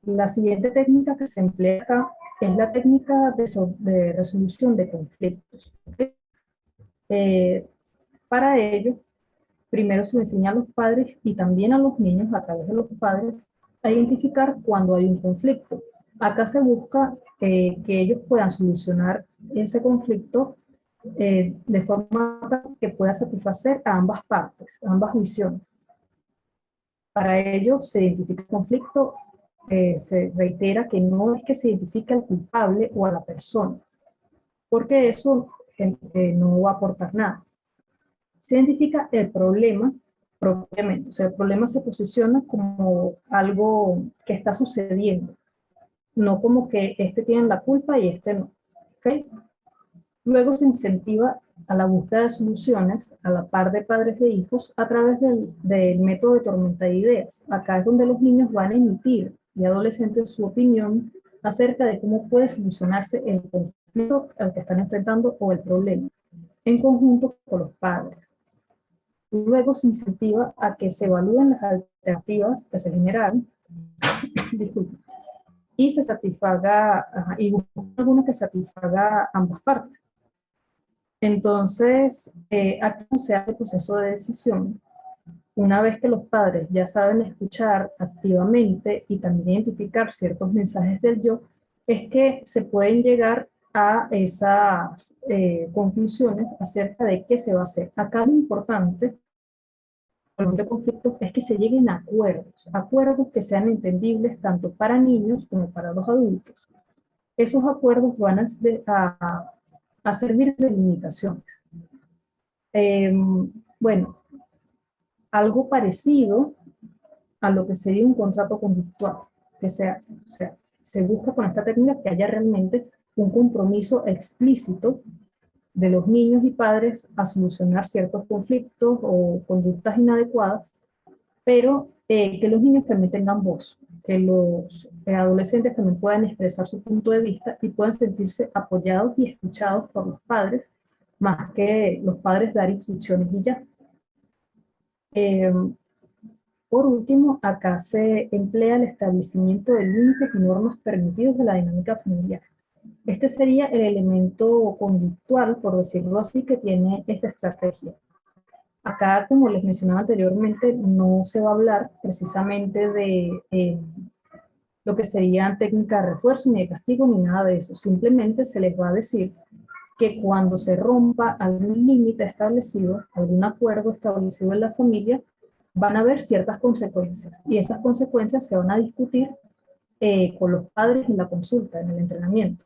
S2: La siguiente técnica que se emplea acá es la técnica de resolución de conflictos. Eh, para ello, primero se le enseña a los padres y también a los niños a través de los padres a identificar cuando hay un conflicto. Acá se busca que ellos puedan solucionar ese conflicto de forma que pueda satisfacer a ambas partes, a ambas visiones. Para ello se identifica el conflicto, se reitera que no es que se identifique al culpable o a la persona, porque eso no va a aportar nada. Se identifica el problema propiamente, o sea, el problema se posiciona como algo que está sucediendo, no como que este tiene la culpa y este no. ¿Okay? Luego se incentiva a la búsqueda de soluciones a la par de padres e hijos a través del método de tormenta de ideas. Acá es donde los niños van a emitir y adolescentes su opinión acerca de cómo puede solucionarse el conflicto al que están enfrentando o el problema, en conjunto con los padres. Luego se incentiva a que se evalúen las alternativas que se generaron y se satisfaga, y buscar alguna que satisfaga ambas partes. Entonces, aquí se hace el proceso de decisión Una vez que los padres ya saben escuchar activamente y también identificar ciertos mensajes del yo, es que se pueden llegar a esas conclusiones acerca de qué se va a hacer. Acá lo importante de conflictos es que se lleguen a acuerdos, acuerdos que sean entendibles tanto para niños como para los adultos. Esos acuerdos van a servir de limitaciones. Bueno, algo parecido a lo que sería un contrato conductual que se hace. O sea, se busca con esta técnica que haya realmente un compromiso explícito de los niños y padres a solucionar ciertos conflictos o conductas inadecuadas, pero que los niños también tengan voz, que los adolescentes también puedan expresar su punto de vista y puedan sentirse apoyados y escuchados por los padres, más que los padres dar instrucciones y ya. Por último, acá se emplea el establecimiento de límites y normas permitidos de la dinámica familiar. Este sería el elemento conductual, por decirlo así, que tiene esta estrategia. Acá, como les mencionaba anteriormente, no se va a hablar precisamente de lo que serían técnicas de refuerzo, ni de castigo, ni nada de eso. Simplemente se les va a decir que cuando se rompa algún límite establecido, algún acuerdo establecido en la familia, van a haber ciertas consecuencias. Y esas consecuencias se van a discutir con los padres en la consulta, en el entrenamiento.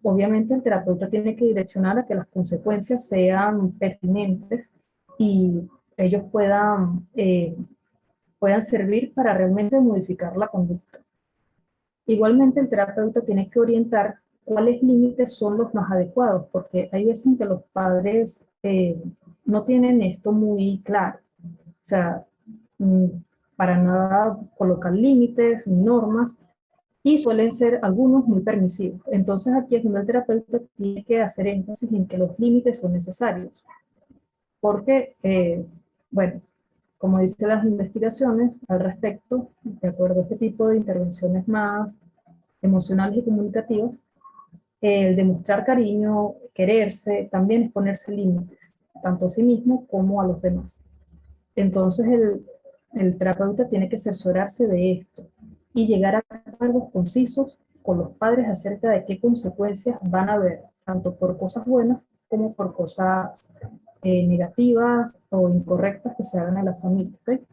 S2: Obviamente el terapeuta tiene que direccionar a que las consecuencias sean pertinentes y ellos puedan servir para realmente modificar la conducta. Igualmente el terapeuta tiene que orientar cuáles límites son los más adecuados, porque hay veces que los padres no tienen esto muy claro. O sea, para nada colocar límites ni normas, y suelen ser algunos muy permisivos. Entonces aquí es donde el terapeuta tiene que hacer énfasis en que los límites son necesarios, porque, bueno, como dicen las investigaciones al respecto, de acuerdo a este tipo de intervenciones más emocionales y comunicativas, el demostrar cariño, quererse, también es ponerse límites, tanto a sí mismo como a los demás. Entonces el terapeuta tiene que cerciorarse de esto y llegar a acuerdos concisos con los padres acerca de qué consecuencias van a haber, tanto por cosas buenas como por cosas negativas o incorrectas que se hagan en la familia. ¿Okay?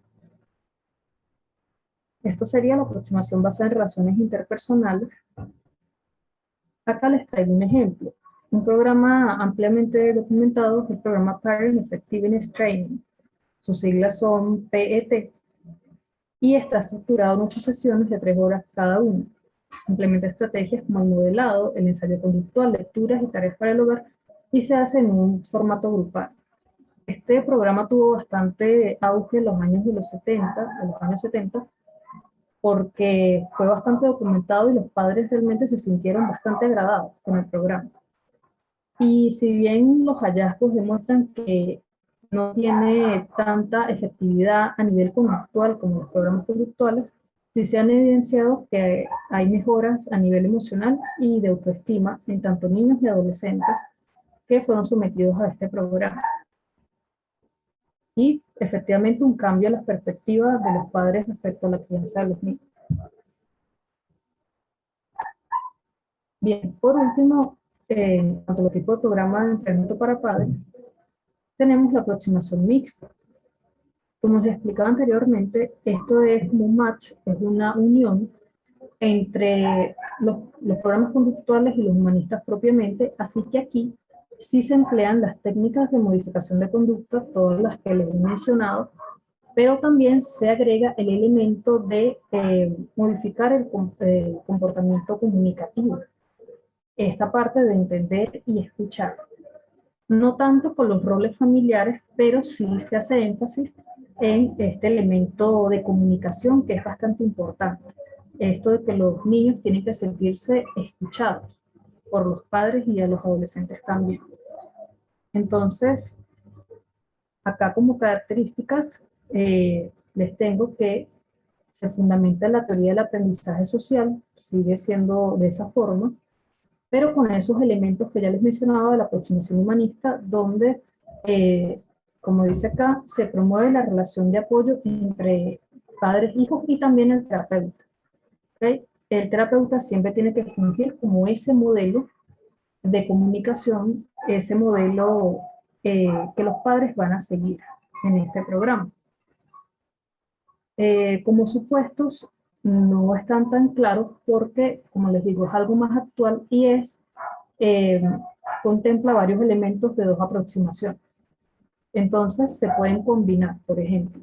S2: Esto sería la aproximación basada en relaciones interpersonales. Acá les traigo un ejemplo. Un programa ampliamente documentado es el programa Parent Effectiveness Training. Sus siglas son PET y está estructurado en 8 sesiones de 3 horas cada una. Implementa estrategias como el modelado, el ensayo conductual, lecturas y tareas para el hogar y se hace en un formato grupal. Este programa tuvo bastante auge en los años de los 70, porque fue bastante documentado y los padres realmente se sintieron bastante agradados con el programa. Y si bien los hallazgos demuestran que no tiene tanta efectividad a nivel conductual como los programas conductuales, sí se han evidenciado que hay mejoras a nivel emocional y de autoestima en tanto niños y adolescentes que fueron sometidos a este programa. Y efectivamente un cambio en las perspectivas de los padres respecto a la crianza de los niños. Bien, por último, en cuanto a los tipos de programas de entrenamiento para padres, tenemos la aproximación mixta. Como les explicaba anteriormente, esto es como un match, es una unión entre los programas conductuales y los humanistas propiamente, así que aquí sí se emplean las técnicas de modificación de conducta, todas las que les he mencionado, pero también se agrega el elemento de modificar el comportamiento comunicativo, esta parte de entender y escuchar. No tanto con los roles familiares, pero sí se hace énfasis en este elemento de comunicación que es bastante importante. Esto de que los niños tienen que sentirse escuchados por los padres y a los adolescentes también. Entonces, acá como características les tengo que se fundamenta en la teoría del aprendizaje social, sigue siendo de esa forma, pero con esos elementos que ya les mencionaba de la aproximación humanista, donde como dice acá, se promueve la relación de apoyo entre padres, hijos y también el terapeuta. ¿Ok? El terapeuta siempre tiene que fungir como ese modelo de comunicación, ese modelo que los padres van a seguir en este programa. Como supuestos, no están tan claros porque, como les digo, es algo más actual y eh, contempla varios elementos de dos aproximaciones. Entonces, se pueden combinar, por ejemplo.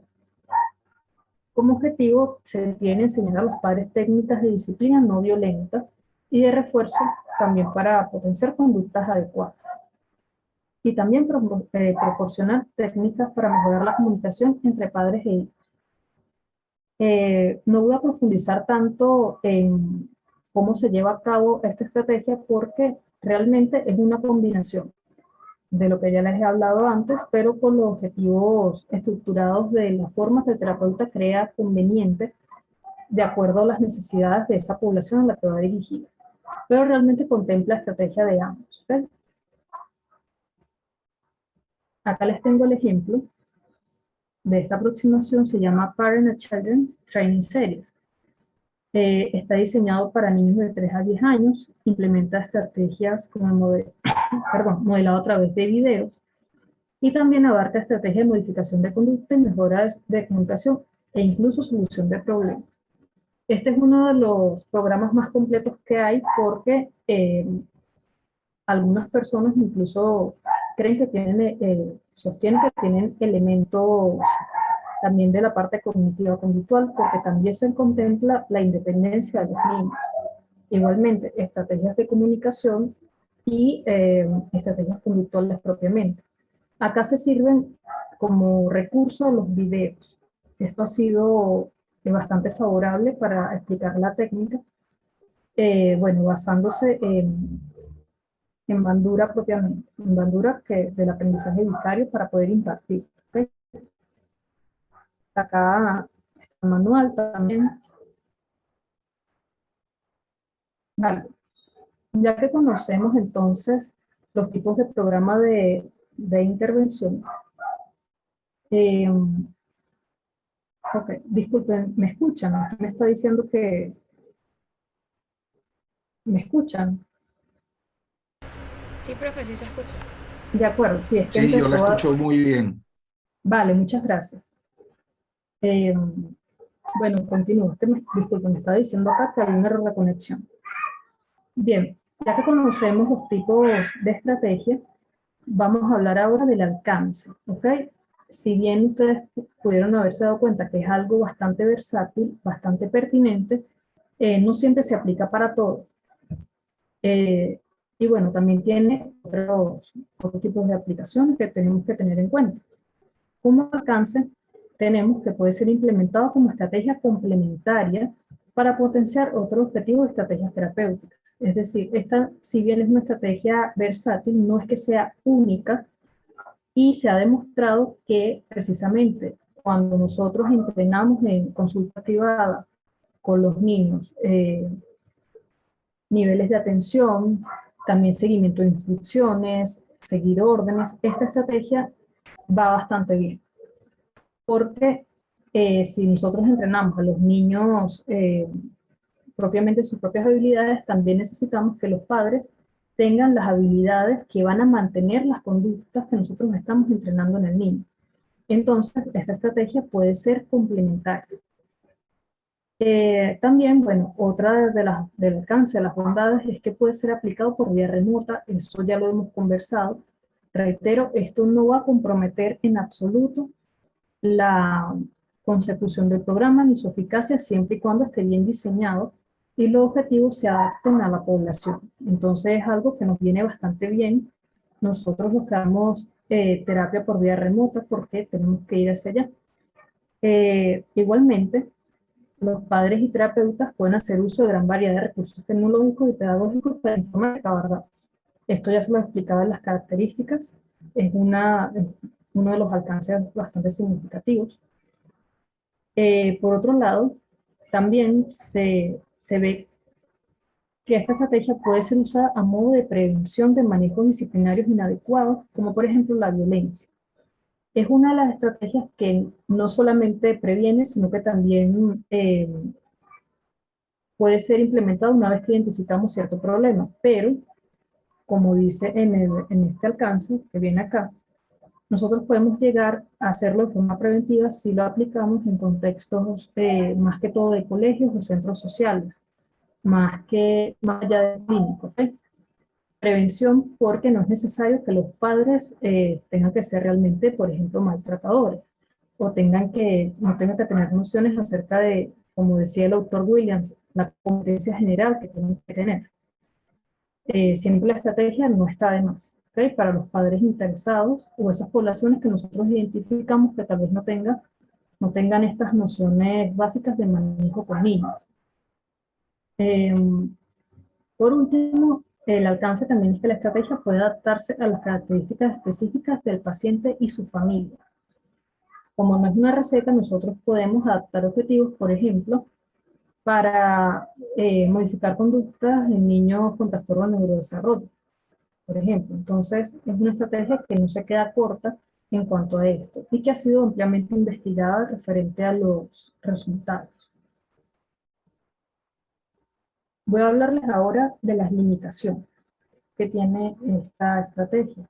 S2: Como objetivo, se tiene enseñar a los padres técnicas de disciplina no violenta y de refuerzo también para potenciar conductas adecuadas. Y también proporcionar técnicas para mejorar la comunicación entre padres e hijos. No voy a profundizar tanto en cómo se lleva a cabo esta estrategia porque realmente es una combinación de lo que ya les he hablado antes, pero con los objetivos estructurados de las formas que el terapeuta crea conveniente de acuerdo a las necesidades de esa población a la que va dirigida. Pero realmente contempla estrategia de ambos. ¿Okay? Acá les tengo el ejemplo de esta aproximación, se llama Parent and Children Training Series. Está diseñado para niños de 3 a 10 años, implementa estrategias como modelado a través de videos y también abarca estrategias de modificación de conducta y mejoras de comunicación e incluso solución de problemas. Este es uno de los programas más completos que hay porque algunas personas incluso creen que sostienen que tienen elementos también de la parte cognitiva conductual, porque también se contempla la independencia de los niños. Igualmente, estrategias de comunicación y estrategias conductuales propiamente. Acá se sirven como recurso los videos. Esto ha sido bastante favorable para explicar la técnica, basándose en Bandura propiamente, en Bandura que del aprendizaje vicario para poder impartir. ¿Okay? Acá está el manual también. Vale. Ya que conocemos entonces los tipos de programa de intervención, ok, disculpen, ¿me escuchan? Aquí me está diciendo que me escuchan.
S3: Sí, profe, sí se escucha.
S2: De acuerdo, sí, es que
S4: Sí, yo la
S2: empezó a...
S4: escucho muy bien.
S2: Vale, muchas gracias. Eh, bueno, continúo. Disculpen, me está diciendo acá que hay un error de conexión. Bien, ya que conocemos los tipos de estrategia, vamos a hablar ahora del alcance, ¿ok? Si bien ustedes pudieron haberse dado cuenta que es algo bastante versátil, bastante pertinente, no siempre se aplica para todo. Y bueno, también tiene otros tipos de aplicaciones que tenemos que tener en cuenta. Como alcance, tenemos que puede ser implementado como estrategia complementaria para potenciar otros objetivos de estrategias terapéuticas. Es decir, esta, si bien es una estrategia versátil, no es que sea única y se ha demostrado que precisamente cuando nosotros entrenamos en consulta privada con los niños, niveles de atención, también seguimiento de instrucciones, seguir órdenes, esta estrategia va bastante bien. Porque si nosotros entrenamos a los niños propiamente sus propias habilidades, también necesitamos que los padres tengan las habilidades que van a mantener las conductas que nosotros estamos entrenando en el niño. Entonces, esta estrategia puede ser complementaria. También, bueno, otra del alcance de las bondades es que puede ser aplicado por vía remota, eso ya lo hemos conversado. Reitero, esto no va a comprometer en absoluto la consecución del programa ni su eficacia siempre y cuando esté bien diseñado y los objetivos se adapten a la población. Entonces es algo que nos viene bastante bien. Nosotros buscamos terapia por vía remota porque tenemos que ir hacia allá. Igualmente, los padres y terapeutas pueden hacer uso de gran variedad de recursos tecnológicos y pedagógicos para informar y recabar datos. Esto ya se lo explicaba en las características. Es uno de los alcances bastante significativos. Por otro lado, también se ve que esta estrategia puede ser usada a modo de prevención de manejos disciplinarios inadecuados, como por ejemplo la violencia. Es una de las estrategias que no solamente previene, sino que también puede ser implementada una vez que identificamos cierto problema, pero como dice en este alcance que viene acá, nosotros podemos llegar a hacerlo de forma preventiva si lo aplicamos en contextos más que todo de colegios o centros sociales, más allá de clínicos. ¿Okay? Prevención porque no es necesario que los padres tengan que ser realmente, por ejemplo, maltratadores o no tengan que tener nociones acerca de, como decía el autor Williams, la competencia general que tienen que tener. Siempre la estrategia no está de más, ¿okay? Para los padres interesados o esas poblaciones que nosotros identificamos que tal vez no tengan estas nociones básicas de manejo con niños. Eh, por último, el alcance también es que la estrategia puede adaptarse a las características específicas del paciente y su familia. Como no es una receta, nosotros podemos adaptar objetivos, por ejemplo, para modificar conductas en niños con trastorno de neurodesarrollo, por ejemplo. Entonces, es una estrategia que no se queda corta en cuanto a esto y que ha sido ampliamente investigada referente a los resultados. Voy a hablarles ahora de las limitaciones que tiene esta estrategia.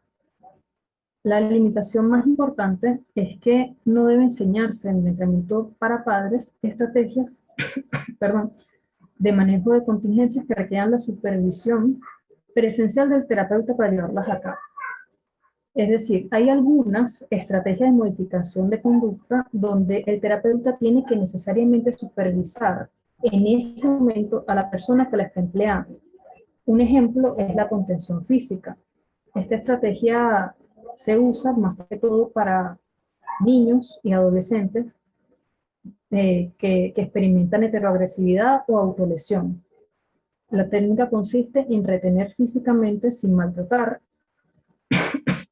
S2: La limitación más importante es que no debe enseñarse en el entrenamiento para padres estrategias perdón, de manejo de contingencias que requieran la supervisión presencial del terapeuta para llevarlas a cabo. Es decir, hay algunas estrategias de modificación de conducta donde el terapeuta tiene que necesariamente supervisar en ese momento a la persona que la está empleando. Un ejemplo es la contención física. Esta estrategia se usa más que todo para niños y adolescentes que experimentan heteroagresividad o autolesión. La técnica consiste en retener físicamente sin maltratar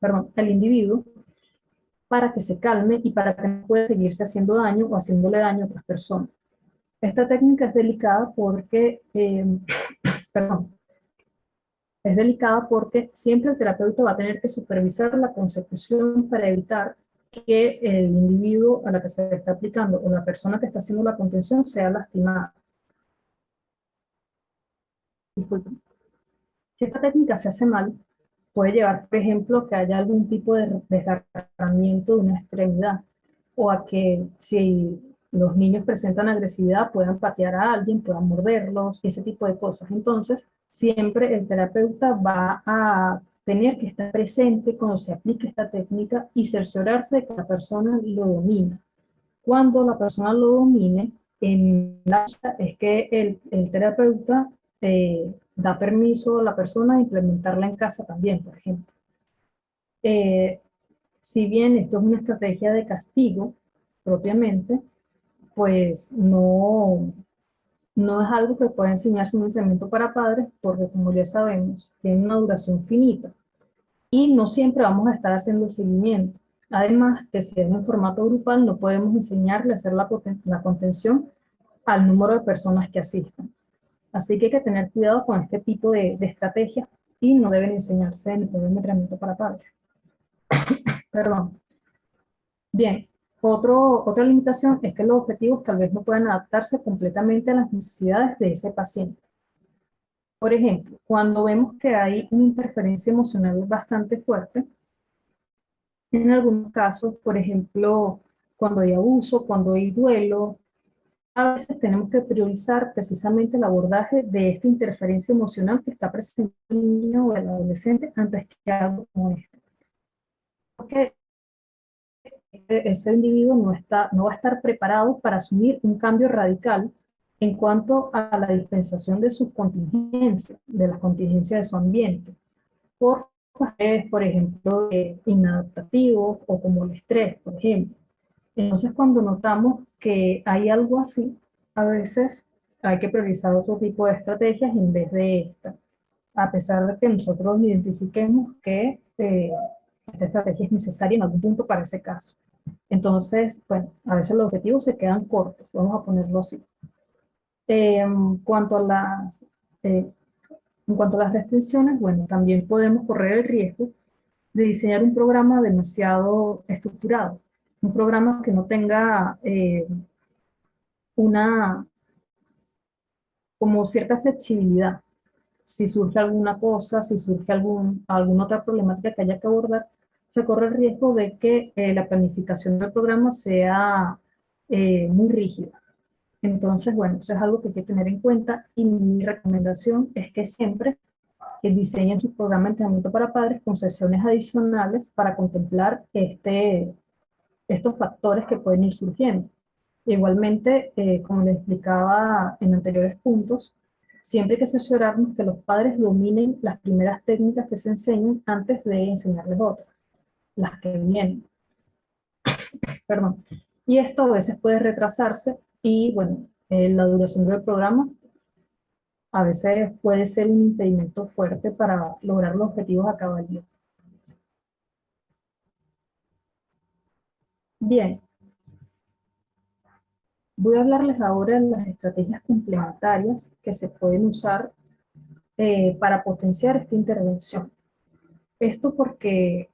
S2: al individuo para que se calme y para que no pueda seguirse haciendo daño o haciéndole daño a otras personas. Esta técnica es delicada porque, es delicada porque siempre el terapeuta va a tener que supervisar la consecución para evitar que el individuo a la que se le está aplicando o la persona que está haciendo la contención sea lastimada. Disculpen. Si esta técnica se hace mal, puede llevar, por ejemplo, que haya algún tipo de desgarramiento de una extremidad o a que si los niños presentan agresividad puedan patear a alguien, puedan morderlos, ese tipo de cosas. Entonces, siempre el terapeuta va a tener que estar presente cuando se aplique esta técnica y cerciorarse de que la persona lo domina. Cuando la persona lo domine, es que el terapeuta da permiso a la persona de implementarla en casa también, por ejemplo. Si bien esto es una estrategia de castigo propiamente, pues no es algo que pueda enseñarse en un entrenamiento para padres, porque como ya sabemos, tiene una duración finita y no siempre vamos a estar haciendo el seguimiento. Además, que si es en formato grupal, no podemos enseñarle a hacer la contención al número de personas que asistan. Así que hay que tener cuidado con este tipo de estrategias y no deben enseñarse en el programa de entrenamiento para padres. Perdón. Bien, otra limitación es que los objetivos tal vez no puedan adaptarse completamente a las necesidades de ese paciente. Por ejemplo, cuando vemos que hay una interferencia emocional bastante fuerte, en algunos casos, por ejemplo, cuando hay abuso, cuando hay duelo, a veces tenemos que priorizar precisamente el abordaje de esta interferencia emocional que está presente en el niño o el adolescente antes que algo como esto. Porque ese individuo no va a estar preparado para asumir un cambio radical en cuanto a la dispensación de sus contingencias, de las contingencias de su ambiente, por factores, por ejemplo, inadaptativos o como el estrés, por ejemplo. Entonces, cuando notamos que hay algo así, a veces hay que priorizar otro tipo de estrategias en vez de esta, a pesar de que nosotros identifiquemos que esta estrategia es necesaria en algún punto para ese caso. Entonces, bueno, a veces los objetivos se quedan cortos, vamos a ponerlo así. En cuanto a las restricciones, bueno, también podemos correr el riesgo de diseñar un programa demasiado estructurado, un programa que no tenga una, como cierta flexibilidad. Si surge alguna cosa, si surge alguna otra problemática que haya que abordar, se corre el riesgo de que la planificación del programa sea muy rígida. Entonces, bueno, eso es algo que hay que tener en cuenta y mi recomendación es que siempre diseñen su programa de entrenamiento para padres con sesiones adicionales para contemplar estos factores que pueden ir surgiendo. Igualmente, como les explicaba en anteriores puntos, siempre hay que cerciorarnos que los padres dominen las primeras técnicas que se enseñan antes de enseñarles otras, las que vienen. Perdón. Y esto a veces puede retrasarse y, bueno, la duración del programa a veces puede ser un impedimento fuerte para lograr los objetivos a cabalidad. Bien, voy a hablarles ahora de las estrategias complementarias que se pueden usar para potenciar esta intervención. Esto porque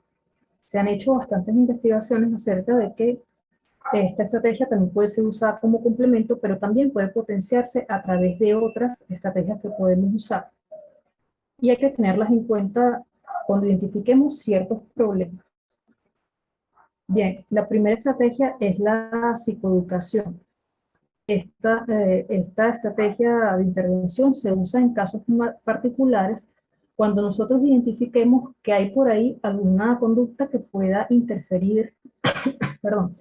S2: se han hecho bastantes investigaciones acerca de que esta estrategia también puede ser usada como complemento, pero también puede potenciarse a través de otras estrategias que podemos usar. Y hay que tenerlas en cuenta cuando identifiquemos ciertos problemas. Bien, la primera estrategia es la psicoeducación. Esta estrategia de intervención se usa en casos particulares cuando nosotros identifiquemos que hay por ahí alguna conducta que pueda interferir, perdón,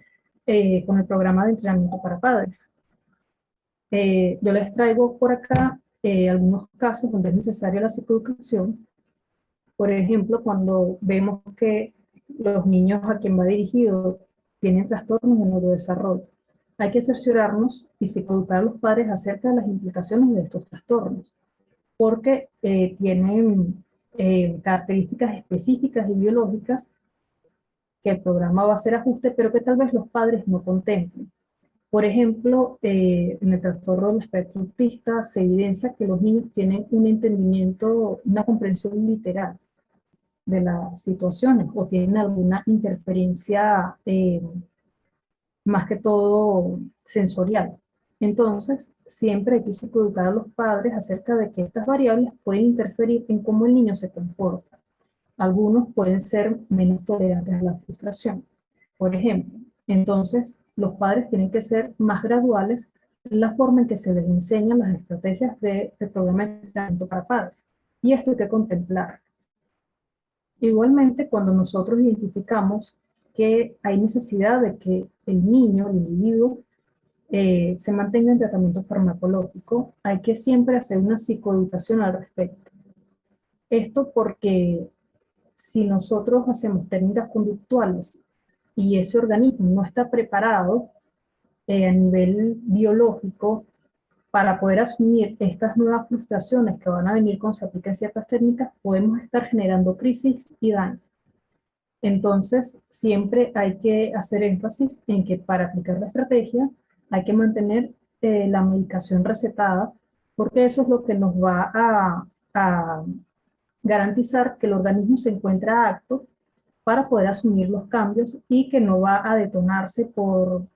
S2: con el programa de entrenamiento para padres. Yo les traigo por acá algunos casos donde es necesaria la psicoeducación. Por ejemplo, cuando vemos que los niños a quien va dirigido tienen trastornos de neurodesarrollo, hay que cerciorarnos y psicoeducar a los padres acerca de las implicaciones de estos trastornos, porque tienen características específicas y biológicas que el programa va a hacer ajuste, pero que tal vez los padres no contemplen. Por ejemplo, en el trastorno del espectro autista se evidencia que los niños tienen un entendimiento, una comprensión literal de las situaciones o tienen alguna interferencia más que todo sensorial. Entonces, siempre hay que educar a los padres acerca de que estas variables pueden interferir en cómo el niño se comporta. Algunos pueden ser menos tolerantes a la frustración, por ejemplo. Entonces, los padres tienen que ser más graduales en la forma en que se les enseñan las estrategias del programa de entrenamiento para padres. Y esto hay que contemplar. Igualmente, cuando nosotros identificamos que hay necesidad de que el niño, el individuo, se mantenga en tratamiento farmacológico, hay que siempre hacer una psicoeducación al respecto. Esto porque si nosotros hacemos técnicas conductuales y ese organismo no está preparado a nivel biológico para poder asumir estas nuevas frustraciones que van a venir con se aplican ciertas técnicas, podemos estar generando crisis y daño. Entonces, siempre hay que hacer énfasis en que para aplicar la estrategia hay que mantener la medicación recetada, porque eso es lo que nos va a garantizar que el organismo se encuentra apto para poder asumir los cambios y que no va a detonarse por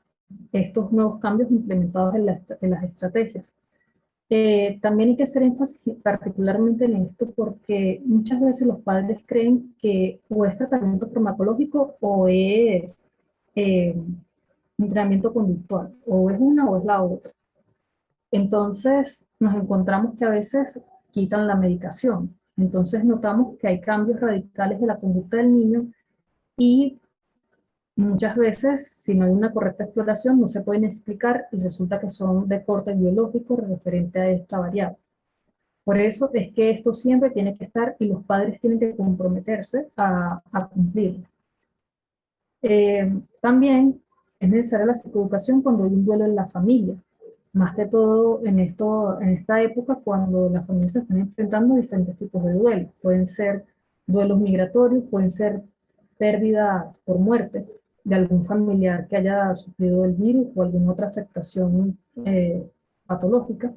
S2: estos nuevos cambios implementados en las estrategias. También hay que hacer énfasis particularmente en esto porque muchas veces los padres creen que o es tratamiento farmacológico o es entrenamiento conductual, o es una o es la otra. Entonces nos encontramos que a veces quitan la medicación, entonces notamos que hay cambios radicales de la conducta del niño y muchas veces, si no hay una correcta exploración, no se pueden explicar y resulta que son de corte biológico referente a esta variable. Por eso es que esto siempre tiene que estar y los padres tienen que comprometerse a cumplirlo. También es necesaria la psicoeducación cuando hay un duelo en la familia, más que todo en esta época cuando las familias se están enfrentando a diferentes tipos de duelos. Pueden ser duelos migratorios, pueden ser pérdida por muerte de algún familiar que haya sufrido el virus o alguna otra afectación patológica,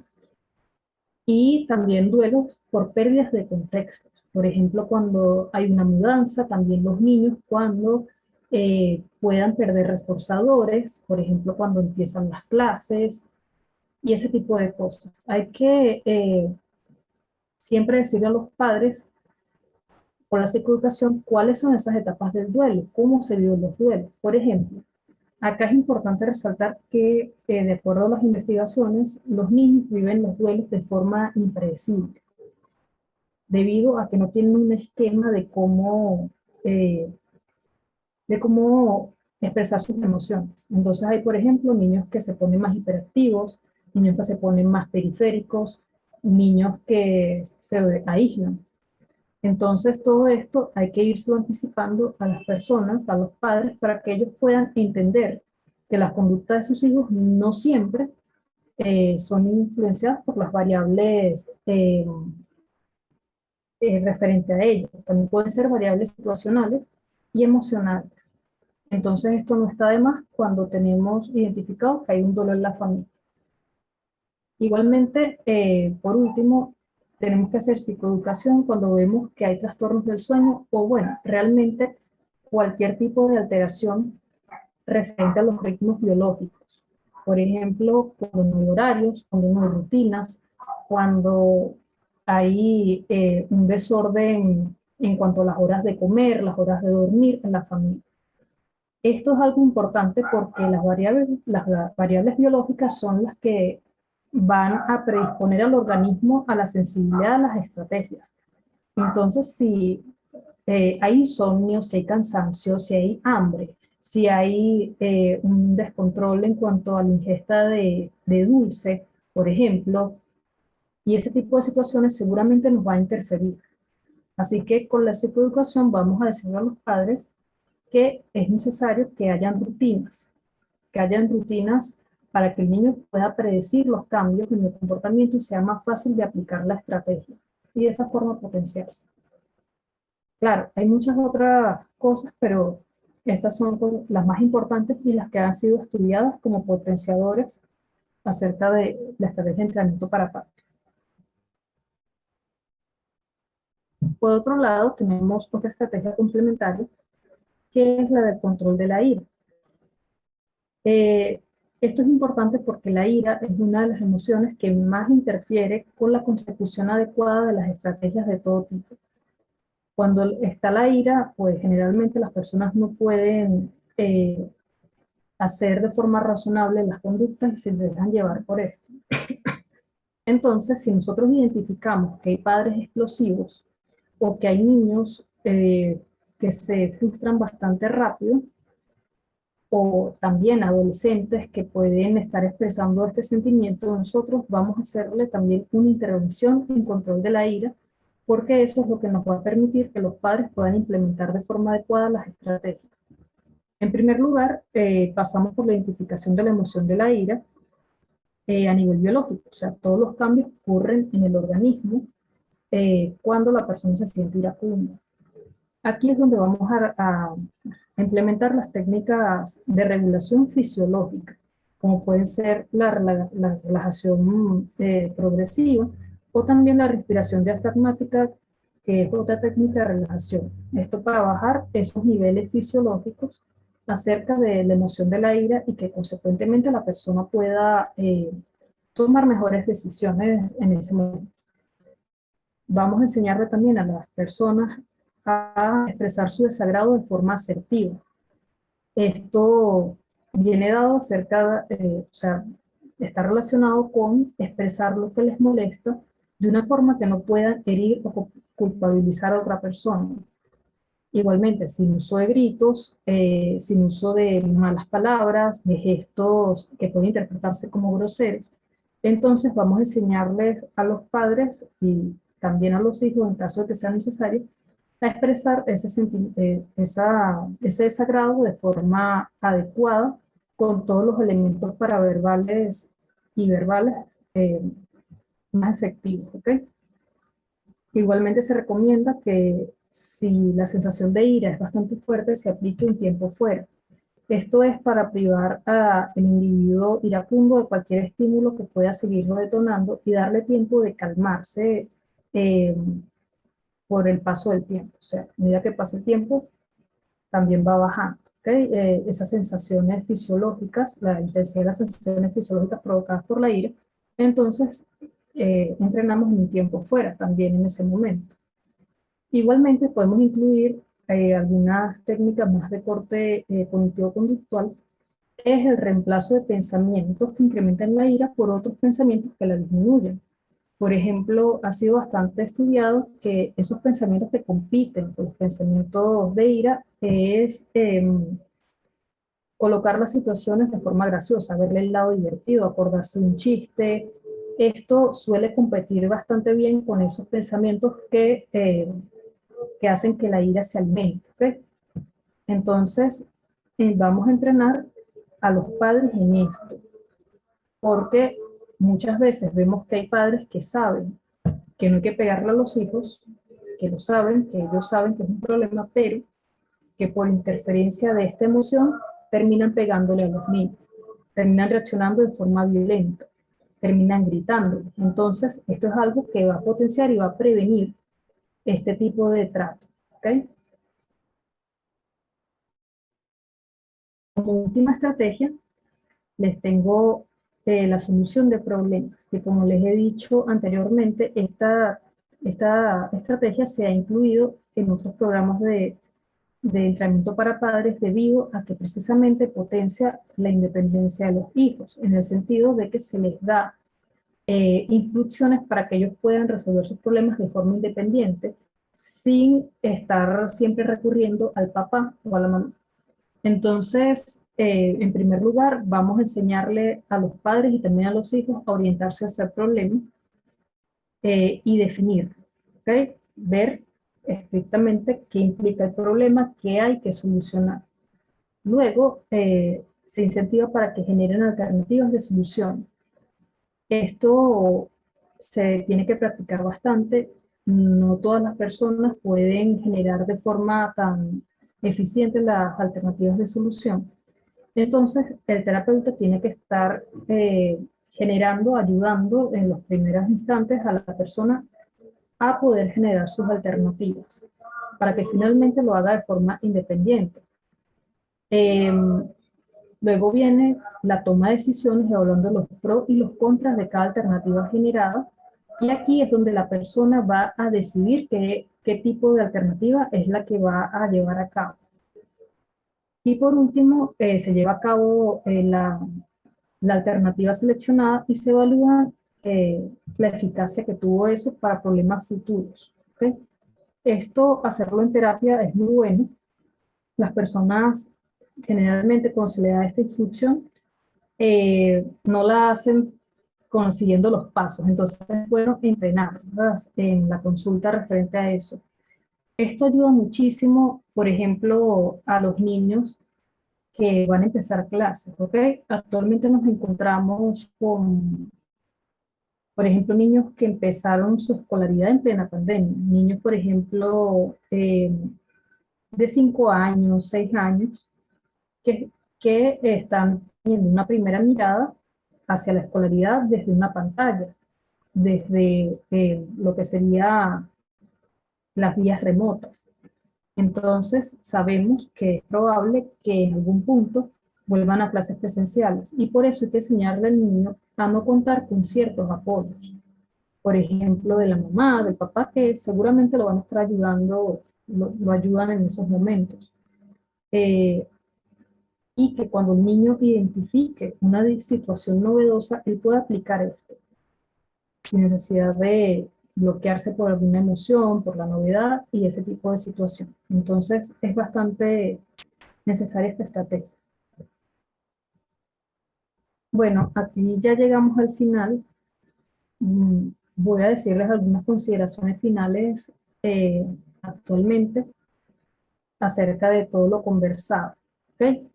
S2: y también duelos por pérdidas de contexto. Por ejemplo, cuando hay una mudanza, también los niños cuando puedan perder reforzadores, por ejemplo, cuando empiezan las clases y ese tipo de cosas. Hay que siempre decirle a los padres por la psicoeducación cuáles son esas etapas del duelo, cómo se viven los duelos. Por ejemplo, acá es importante resaltar que, de acuerdo a las investigaciones, los niños viven los duelos de forma impredecible, debido a que no tienen un esquema eh, de cómo expresar sus emociones. Entonces hay, por ejemplo, niños que se ponen más hiperactivos, niños que se ponen más periféricos, niños que se aíslan. Entonces todo esto hay que irse anticipando a las personas, a los padres, para que ellos puedan entender que las conductas de sus hijos no siempre son influenciadas por las variables referente a ellos. También pueden ser variables situacionales y emocionales. Entonces esto no está de más cuando tenemos identificado que hay un dolor en la familia. Igualmente, por último, tenemos que hacer psicoeducación cuando vemos que hay trastornos del sueño o, bueno, realmente cualquier tipo de alteración referente a los ritmos biológicos. Por ejemplo, cuando no hay horarios, cuando no hay rutinas, cuando hay un desorden en cuanto a las horas de comer, las horas de dormir en la familia. Esto es algo importante porque las variables biológicas son las que van a predisponer al organismo a la sensibilidad a las estrategias. Entonces, si hay insomnio, si hay cansancio, si hay hambre, si hay un descontrol en cuanto a la ingesta de dulce, por ejemplo, y ese tipo de situaciones seguramente nos va a interferir. Así que con la psicoeducación vamos a decirle a los padres que es necesario que hayan rutinas para que el niño pueda predecir los cambios en el comportamiento y sea más fácil de aplicar la estrategia y de esa forma potenciarse. Claro, hay muchas otras cosas, pero estas son las más importantes y las que han sido estudiadas como potenciadores acerca de la estrategia de entrenamiento para padres. Por otro lado, tenemos otra estrategia complementaria, que es la del control de la ira. Eh, Esto es importante porque la ira es una de las emociones que más interfiere con la consecución adecuada de las estrategias de todo tipo. Cuando está la ira, pues generalmente las personas no pueden hacer de forma razonable las conductas y se dejan llevar por esto. Entonces, si nosotros identificamos que hay padres explosivos o que hay niños que se frustran bastante rápido, o también adolescentes que pueden estar expresando este sentimiento, nosotros vamos a hacerle también una intervención en control de la ira, porque eso es lo que nos va a permitir que los padres puedan implementar de forma adecuada las estrategias. En primer lugar, pasamos por la identificación de la emoción de la ira a nivel biológico, o sea, todos los cambios ocurren en el organismo cuando la persona se siente iracunda. Aquí es donde vamos a implementar las técnicas de regulación fisiológica, como pueden ser la relajación progresiva o también la respiración diafragmática, que es otra técnica de relajación. Esto para bajar esos niveles fisiológicos acerca de la emoción de la ira y que consecuentemente la persona pueda tomar mejores decisiones en ese momento. Vamos a enseñarle también a las personas a expresar su desagrado de forma asertiva. Esto viene dado acerca, o sea, está relacionado con expresar lo que les molesta de una forma que no puedan herir o culpabilizar a otra persona. Igualmente, sin uso de gritos, sin uso de malas palabras, de gestos que pueden interpretarse como groseros. Entonces vamos a enseñarles a los padres y también a los hijos, en caso de que sea necesario, a expresar ese desagrado de forma adecuada con todos los elementos paraverbales y verbales eh, más efectivos, ¿ok? Igualmente se recomienda que si la sensación de ira es bastante fuerte, se aplique un tiempo fuera. Esto es para privar al individuo iracundo de cualquier estímulo que pueda seguirlo detonando y darle tiempo de calmarse eh, por el paso del tiempo. O sea, a medida que pasa el tiempo, también va bajando. ¿Okay? Esas sensaciones fisiológicas, la intensidad de las sensaciones fisiológicas provocadas por la ira, entonces entrenamos en un tiempo fuera, también en ese momento. Igualmente podemos incluir algunas técnicas más de corte cognitivo-conductual, que es el reemplazo de pensamientos que incrementan la ira por otros pensamientos que la disminuyen. Por ejemplo, ha sido bastante estudiado que esos pensamientos que compiten con los pensamientos de ira es colocar las situaciones de forma graciosa, verle el lado divertido, acordarse de un chiste. Esto suele competir bastante bien con esos pensamientos que hacen que la ira se alimente. ¿Okay? Entonces, vamos a entrenar a los padres en esto, porque muchas veces vemos que hay padres que saben que no hay que pegarle a los hijos, que lo saben, que ellos saben que es un problema, pero que por interferencia de esta emoción terminan pegándole a los niños, terminan reaccionando de forma violenta, terminan gritando. Entonces, esto es algo que va a potenciar y va a prevenir este tipo de trato. ¿Okay? Como última estrategia, les tengo la solución de problemas, que como les he dicho anteriormente, esta estrategia se ha incluido en otros programas de entrenamiento para padres debido a que precisamente potencia la independencia de los hijos, en el sentido de que se les da instrucciones para que ellos puedan resolver sus problemas de forma independiente, sin estar siempre recurriendo al papá o a la mamá. Entonces, en primer lugar, vamos a enseñarle a los padres y también a los hijos a orientarse hacia el problema y definir, ¿okay? Ver estrictamente qué implica el problema, qué hay que solucionar. Luego, se incentiva para que generen alternativas de solución. Esto se tiene que practicar bastante. No todas las personas pueden generar de forma tan eficiente las alternativas de solución. Entonces, el terapeuta tiene que estar generando, ayudando en los primeros instantes a la persona a poder generar sus alternativas, para que finalmente lo haga de forma independiente. Eh, Luego viene la toma de decisiones evaluando los pros y los contras de cada alternativa generada, y aquí es donde la persona va a decidir qué tipo de alternativa es la que va a llevar a cabo. Y por último, se lleva a cabo la alternativa seleccionada y se evalúa la eficacia que tuvo eso para problemas futuros. ¿Okay? Esto, hacerlo en terapia es muy bueno. Las personas generalmente cuando se le da esta instrucción no la hacen siguiendo los pasos, entonces es bueno entrenar, ¿verdad? En la consulta referente a eso. Esto ayuda muchísimo, por ejemplo, a los niños que van a empezar clases, ¿ok? Actualmente nos encontramos con, por ejemplo, niños que empezaron su escolaridad en plena pandemia. Niños, por ejemplo, de 5 años, 6 años, que, que están teniendo una primera mirada hacia la escolaridad desde una pantalla, desde lo que sería las vías remotas. Entonces, sabemos que es probable que en algún punto vuelvan a clases presenciales y por eso hay que enseñarle al niño a no contar con ciertos apoyos. Por ejemplo, de la mamá, del papá, que seguramente lo van a estar ayudando, lo ayudan en esos momentos. Y que cuando el niño identifique una situación novedosa, él pueda aplicar esto, sin necesidad de bloquearse por alguna emoción, por la novedad y ese tipo de situación. Entonces, es bastante necesaria esta estrategia. Bueno, aquí ya llegamos al final. Voy a decirles algunas consideraciones finales actualmente acerca de todo lo conversado. ¿Okay?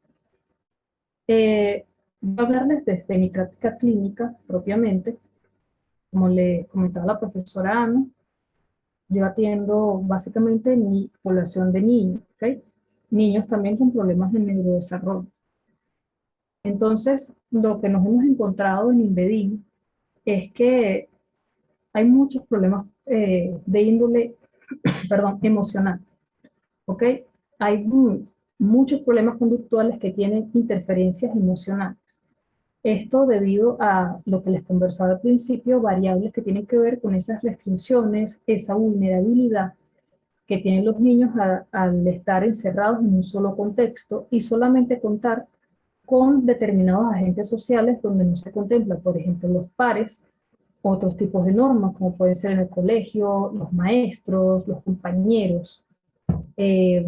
S2: Voy a hablarles desde mi práctica clínica propiamente. Como le comentaba la profesora Ana, yo atiendo básicamente mi población de niños, ¿okay? Niños también con problemas de neurodesarrollo. Entonces, lo que nos hemos encontrado en INVEDIM es que hay muchos problemas de índole perdón, emocional, ¿ok? Hay muchos problemas conductuales que tienen interferencias emocionales. Esto debido a lo que les conversaba al principio, variables que tienen que ver con esas restricciones, esa vulnerabilidad que tienen los niños al estar encerrados en un solo contexto y solamente contar con determinados agentes sociales donde no se contempla, por ejemplo, los pares, otros tipos de normas, como pueden ser en el colegio, los maestros, los compañeros. Eh,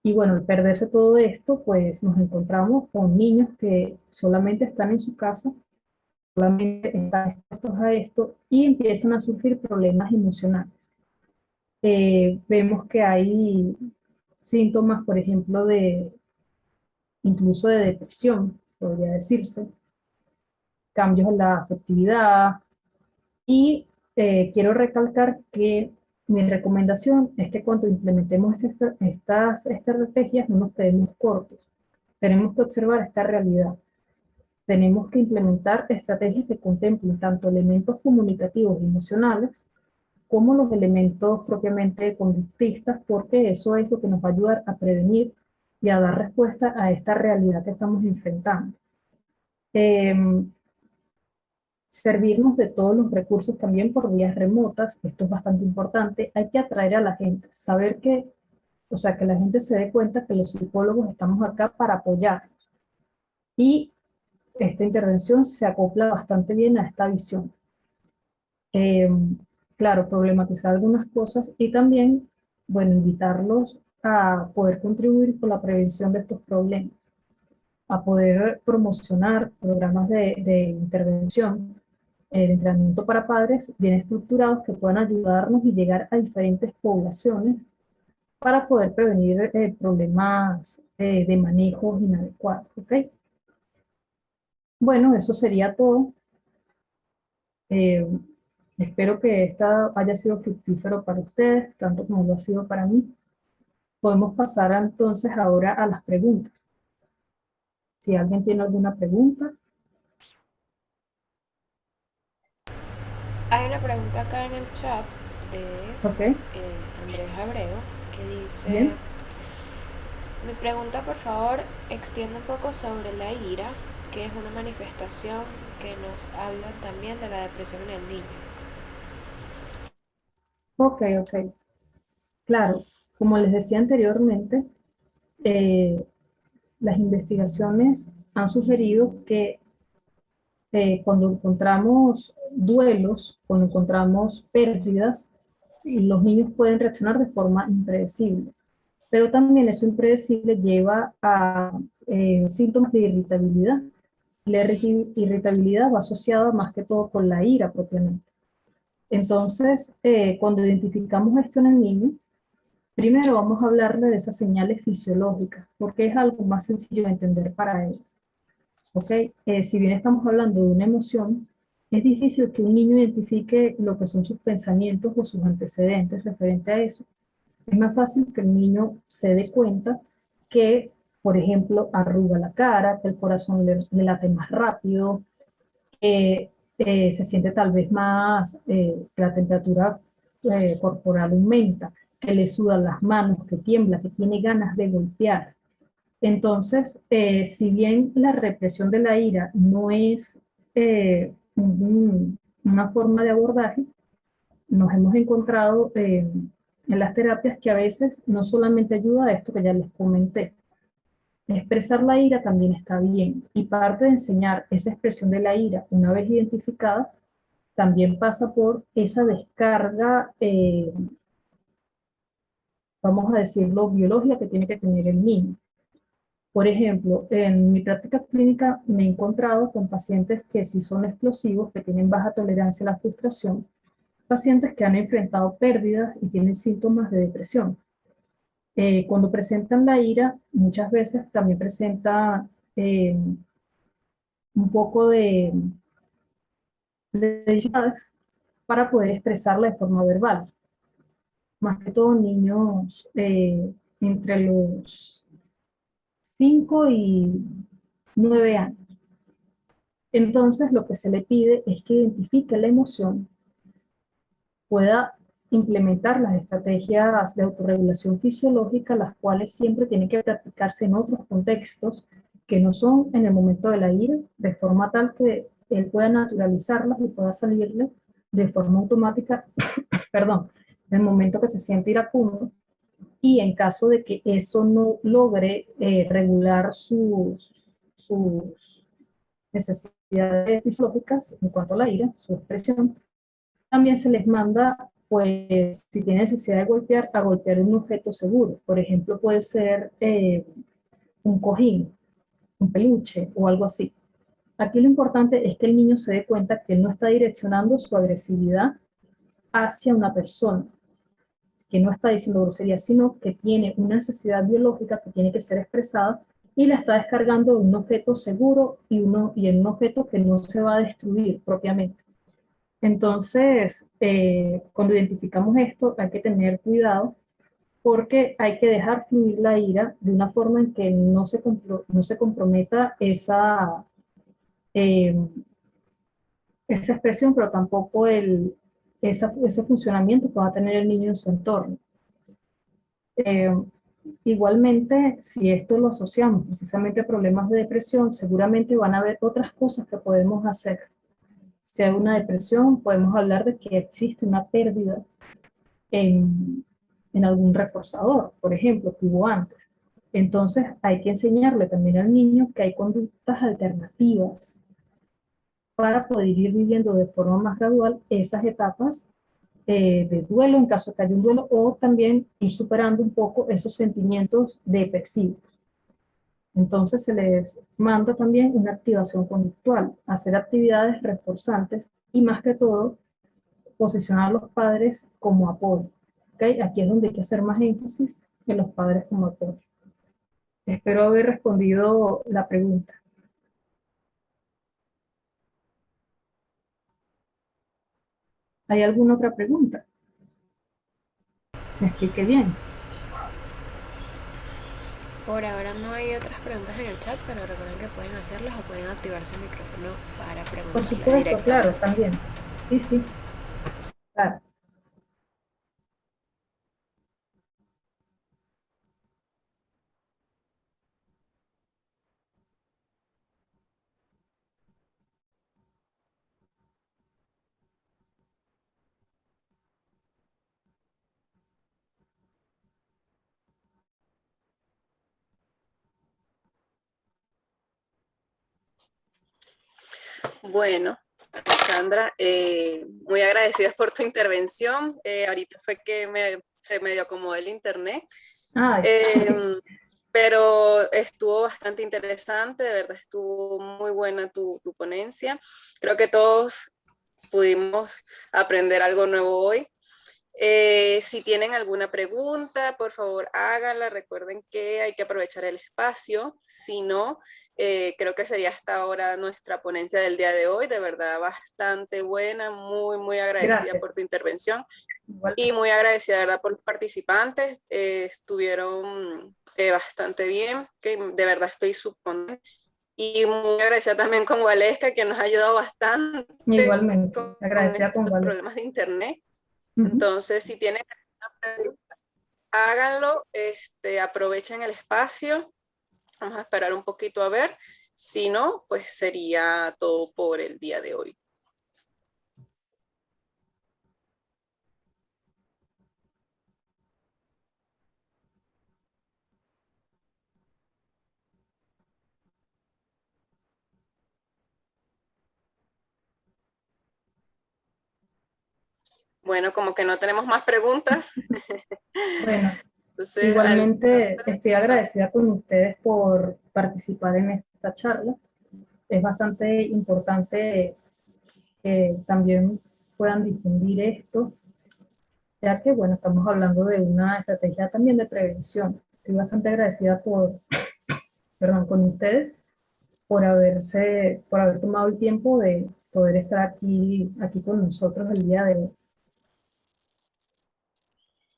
S2: y bueno, al perderse todo esto, pues nos encontramos con niños que solamente están en su casa, solamente están expuestos a esto y empiezan a surgir problemas emocionales. Vemos que hay síntomas, por ejemplo, incluso de depresión, podría decirse, cambios en la afectividad y quiero recalcar que mi recomendación es que cuando implementemos estas estrategias no nos quedemos cortos. Tenemos que observar esta realidad. Tenemos que implementar estrategias que contemplen tanto elementos comunicativos y emocionales como los elementos propiamente conductistas, porque eso es lo que nos va a ayudar a prevenir y a dar respuesta a esta realidad que estamos enfrentando. Eh, Servirnos de todos los recursos también por vías remotas, esto es bastante importante, hay que atraer a la gente, saber que, o sea, que la gente se dé cuenta que los psicólogos estamos acá para apoyarlos. Y esta intervención se acopla bastante bien a esta visión. Eh, claro, problematizar algunas cosas y también, bueno, invitarlos a poder contribuir con la prevención de estos problemas, a poder promocionar programas de intervención, el entrenamiento para padres bien estructurados que puedan ayudarnos y llegar a diferentes poblaciones para poder prevenir problemas de manejo inadecuados, ¿ok? Bueno, eso sería todo. Eh, Espero que esta haya sido fructífero para ustedes, tanto como lo ha sido para mí. Podemos pasar entonces ahora a las preguntas. Si alguien tiene alguna pregunta.
S3: Hay una pregunta acá en el chat de
S2: Ok,
S3: Andrés Abreu que dice,
S2: bien.
S3: mi pregunta por favor extiende un poco sobre la ira, que es una manifestación que nos habla también de la depresión en el niño.
S2: Ok, ok. Claro, como les decía anteriormente, eh, las investigaciones han sugerido que cuando encontramos duelos, cuando encontramos pérdidas, los niños pueden reaccionar de forma impredecible. Pero también eso impredecible lleva a síntomas de irritabilidad. La irritabilidad va asociada más que todo con la ira propiamente. Entonces, cuando identificamos esto en el niño, primero vamos a hablarle de esas señales fisiológicas, porque es algo más sencillo de entender para él. ¿Ok? Si bien estamos hablando de una emoción, es difícil que un niño identifique lo que son sus pensamientos o sus antecedentes referente a eso. Es más fácil que el niño se dé cuenta que, por ejemplo, arruga la cara, que el corazón le late más rápido, que se siente tal vez más, que la temperatura corporal aumenta, que le sudan las manos, que tiembla, que tiene ganas de golpear. Entonces, si bien la represión de la ira no es una forma de abordaje, nos hemos encontrado en las terapias que a veces no solamente ayuda a esto que ya les comenté. Expresar la ira también está bien y parte de enseñar esa expresión de la ira una vez identificada también pasa por esa descarga, vamos a decirlo, biológica que tiene que tener el niño. Por ejemplo, en mi práctica clínica me he encontrado con pacientes que sí son explosivos, que tienen baja tolerancia a la frustración, pacientes que han enfrentado pérdidas y tienen síntomas de depresión. Cuando presentan la ira, muchas veces también presenta un poco de dificultades para poder expresarla de forma verbal. Más que todo niños entre los 5 y 9 años. Entonces, lo que se le pide es que identifique la emoción, pueda implementar las estrategias de autorregulación fisiológica, las cuales siempre tienen que practicarse en otros contextos que no son en el momento de la ira, de forma tal que él pueda naturalizarlas y pueda salirle de forma automática, perdón, en el momento que se siente iracundo, y en caso de que eso no logre regular sus necesidades fisiológicas en cuanto a la ira, su expresión, también se les manda, pues, si tiene necesidad de golpear, a golpear un objeto seguro. Por ejemplo, puede ser un cojín, un peluche o algo así. Aquí lo importante es que el niño se dé cuenta que él no está direccionando su agresividad hacia una persona, que no está diciendo grosería, sino que tiene una necesidad biológica que tiene que ser expresada y la está descargando en un objeto seguro y en un objeto que no se va a destruir propiamente. Entonces, cuando identificamos esto, hay que tener cuidado porque hay que dejar fluir la ira de una forma en que no se comprometa eh, esa expresión, pero tampoco ese funcionamiento que va a tener el niño en su entorno. Eh, Igualmente, si esto lo asociamos precisamente a problemas de depresión, seguramente van a haber otras cosas que podemos hacer. Si hay una depresión, podemos hablar de que existe una pérdida en algún reforzador, por ejemplo, que hubo antes. Entonces, hay que enseñarle también al niño que hay conductas alternativas para poder ir viviendo de forma más gradual esas etapas de duelo, en caso de que haya un duelo, o también ir superando un poco esos sentimientos depresivos. Entonces se les manda también una activación conductual, hacer actividades reforzantes y más que todo posicionar a los padres como apoyo. ¿Okay? Aquí es donde hay que hacer más énfasis en los padres como apoyo. Espero haber respondido la pregunta. ¿Hay alguna otra pregunta? Me expliqué bien.
S3: Por ahora no hay otras preguntas en el chat, pero recuerden que pueden hacerlas o pueden activar su micrófono para
S2: Por
S3: preguntarlas
S2: supuesto, claro,
S3: directamente.
S2: también. Sí, sí, claro.
S1: Bueno, Sandra, muy agradecidas por tu intervención. Ahorita fue que se me dio acomodó el internet.
S2: Ay,
S1: Pero estuvo bastante interesante, de verdad estuvo muy buena tu ponencia. Creo que todos pudimos aprender algo nuevo hoy. Si tienen alguna pregunta, por favor háganla. Recuerden que hay que aprovechar el espacio. Si no, creo que sería hasta ahora nuestra ponencia del día de hoy. De verdad, bastante buena. Muy, muy agradecida
S2: gracias.
S1: por tu intervención.
S2: Igual,
S1: Y muy agradecida, de verdad, por los participantes. Estuvieron bastante bien. Que de verdad estoy súper contenta. Y muy agradecida también con Valesca, que nos ha ayudado bastante
S2: igualmente,
S1: con
S2: agradecida con
S1: estos
S2: Vale.
S1: problemas de internet.
S2: Ujú.
S1: Entonces, si tienen alguna pregunta, háganlo, aprovechen el espacio. Vamos a esperar un poquito a ver. Si no, pues sería todo por el día de hoy. Bueno, como que no tenemos más preguntas.
S2: Bueno,
S1: Entonces,
S2: igualmente estoy agradecida con ustedes por participar en esta charla. Es bastante importante que también puedan difundir esto, ya que, bueno, estamos hablando de una estrategia también de prevención. Estoy bastante agradecida perdón, con ustedes por haber tomado el tiempo de poder estar aquí con nosotros el día de hoy.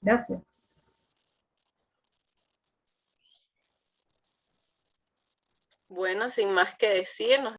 S2: Gracias.
S1: bueno, sin más que decir, nos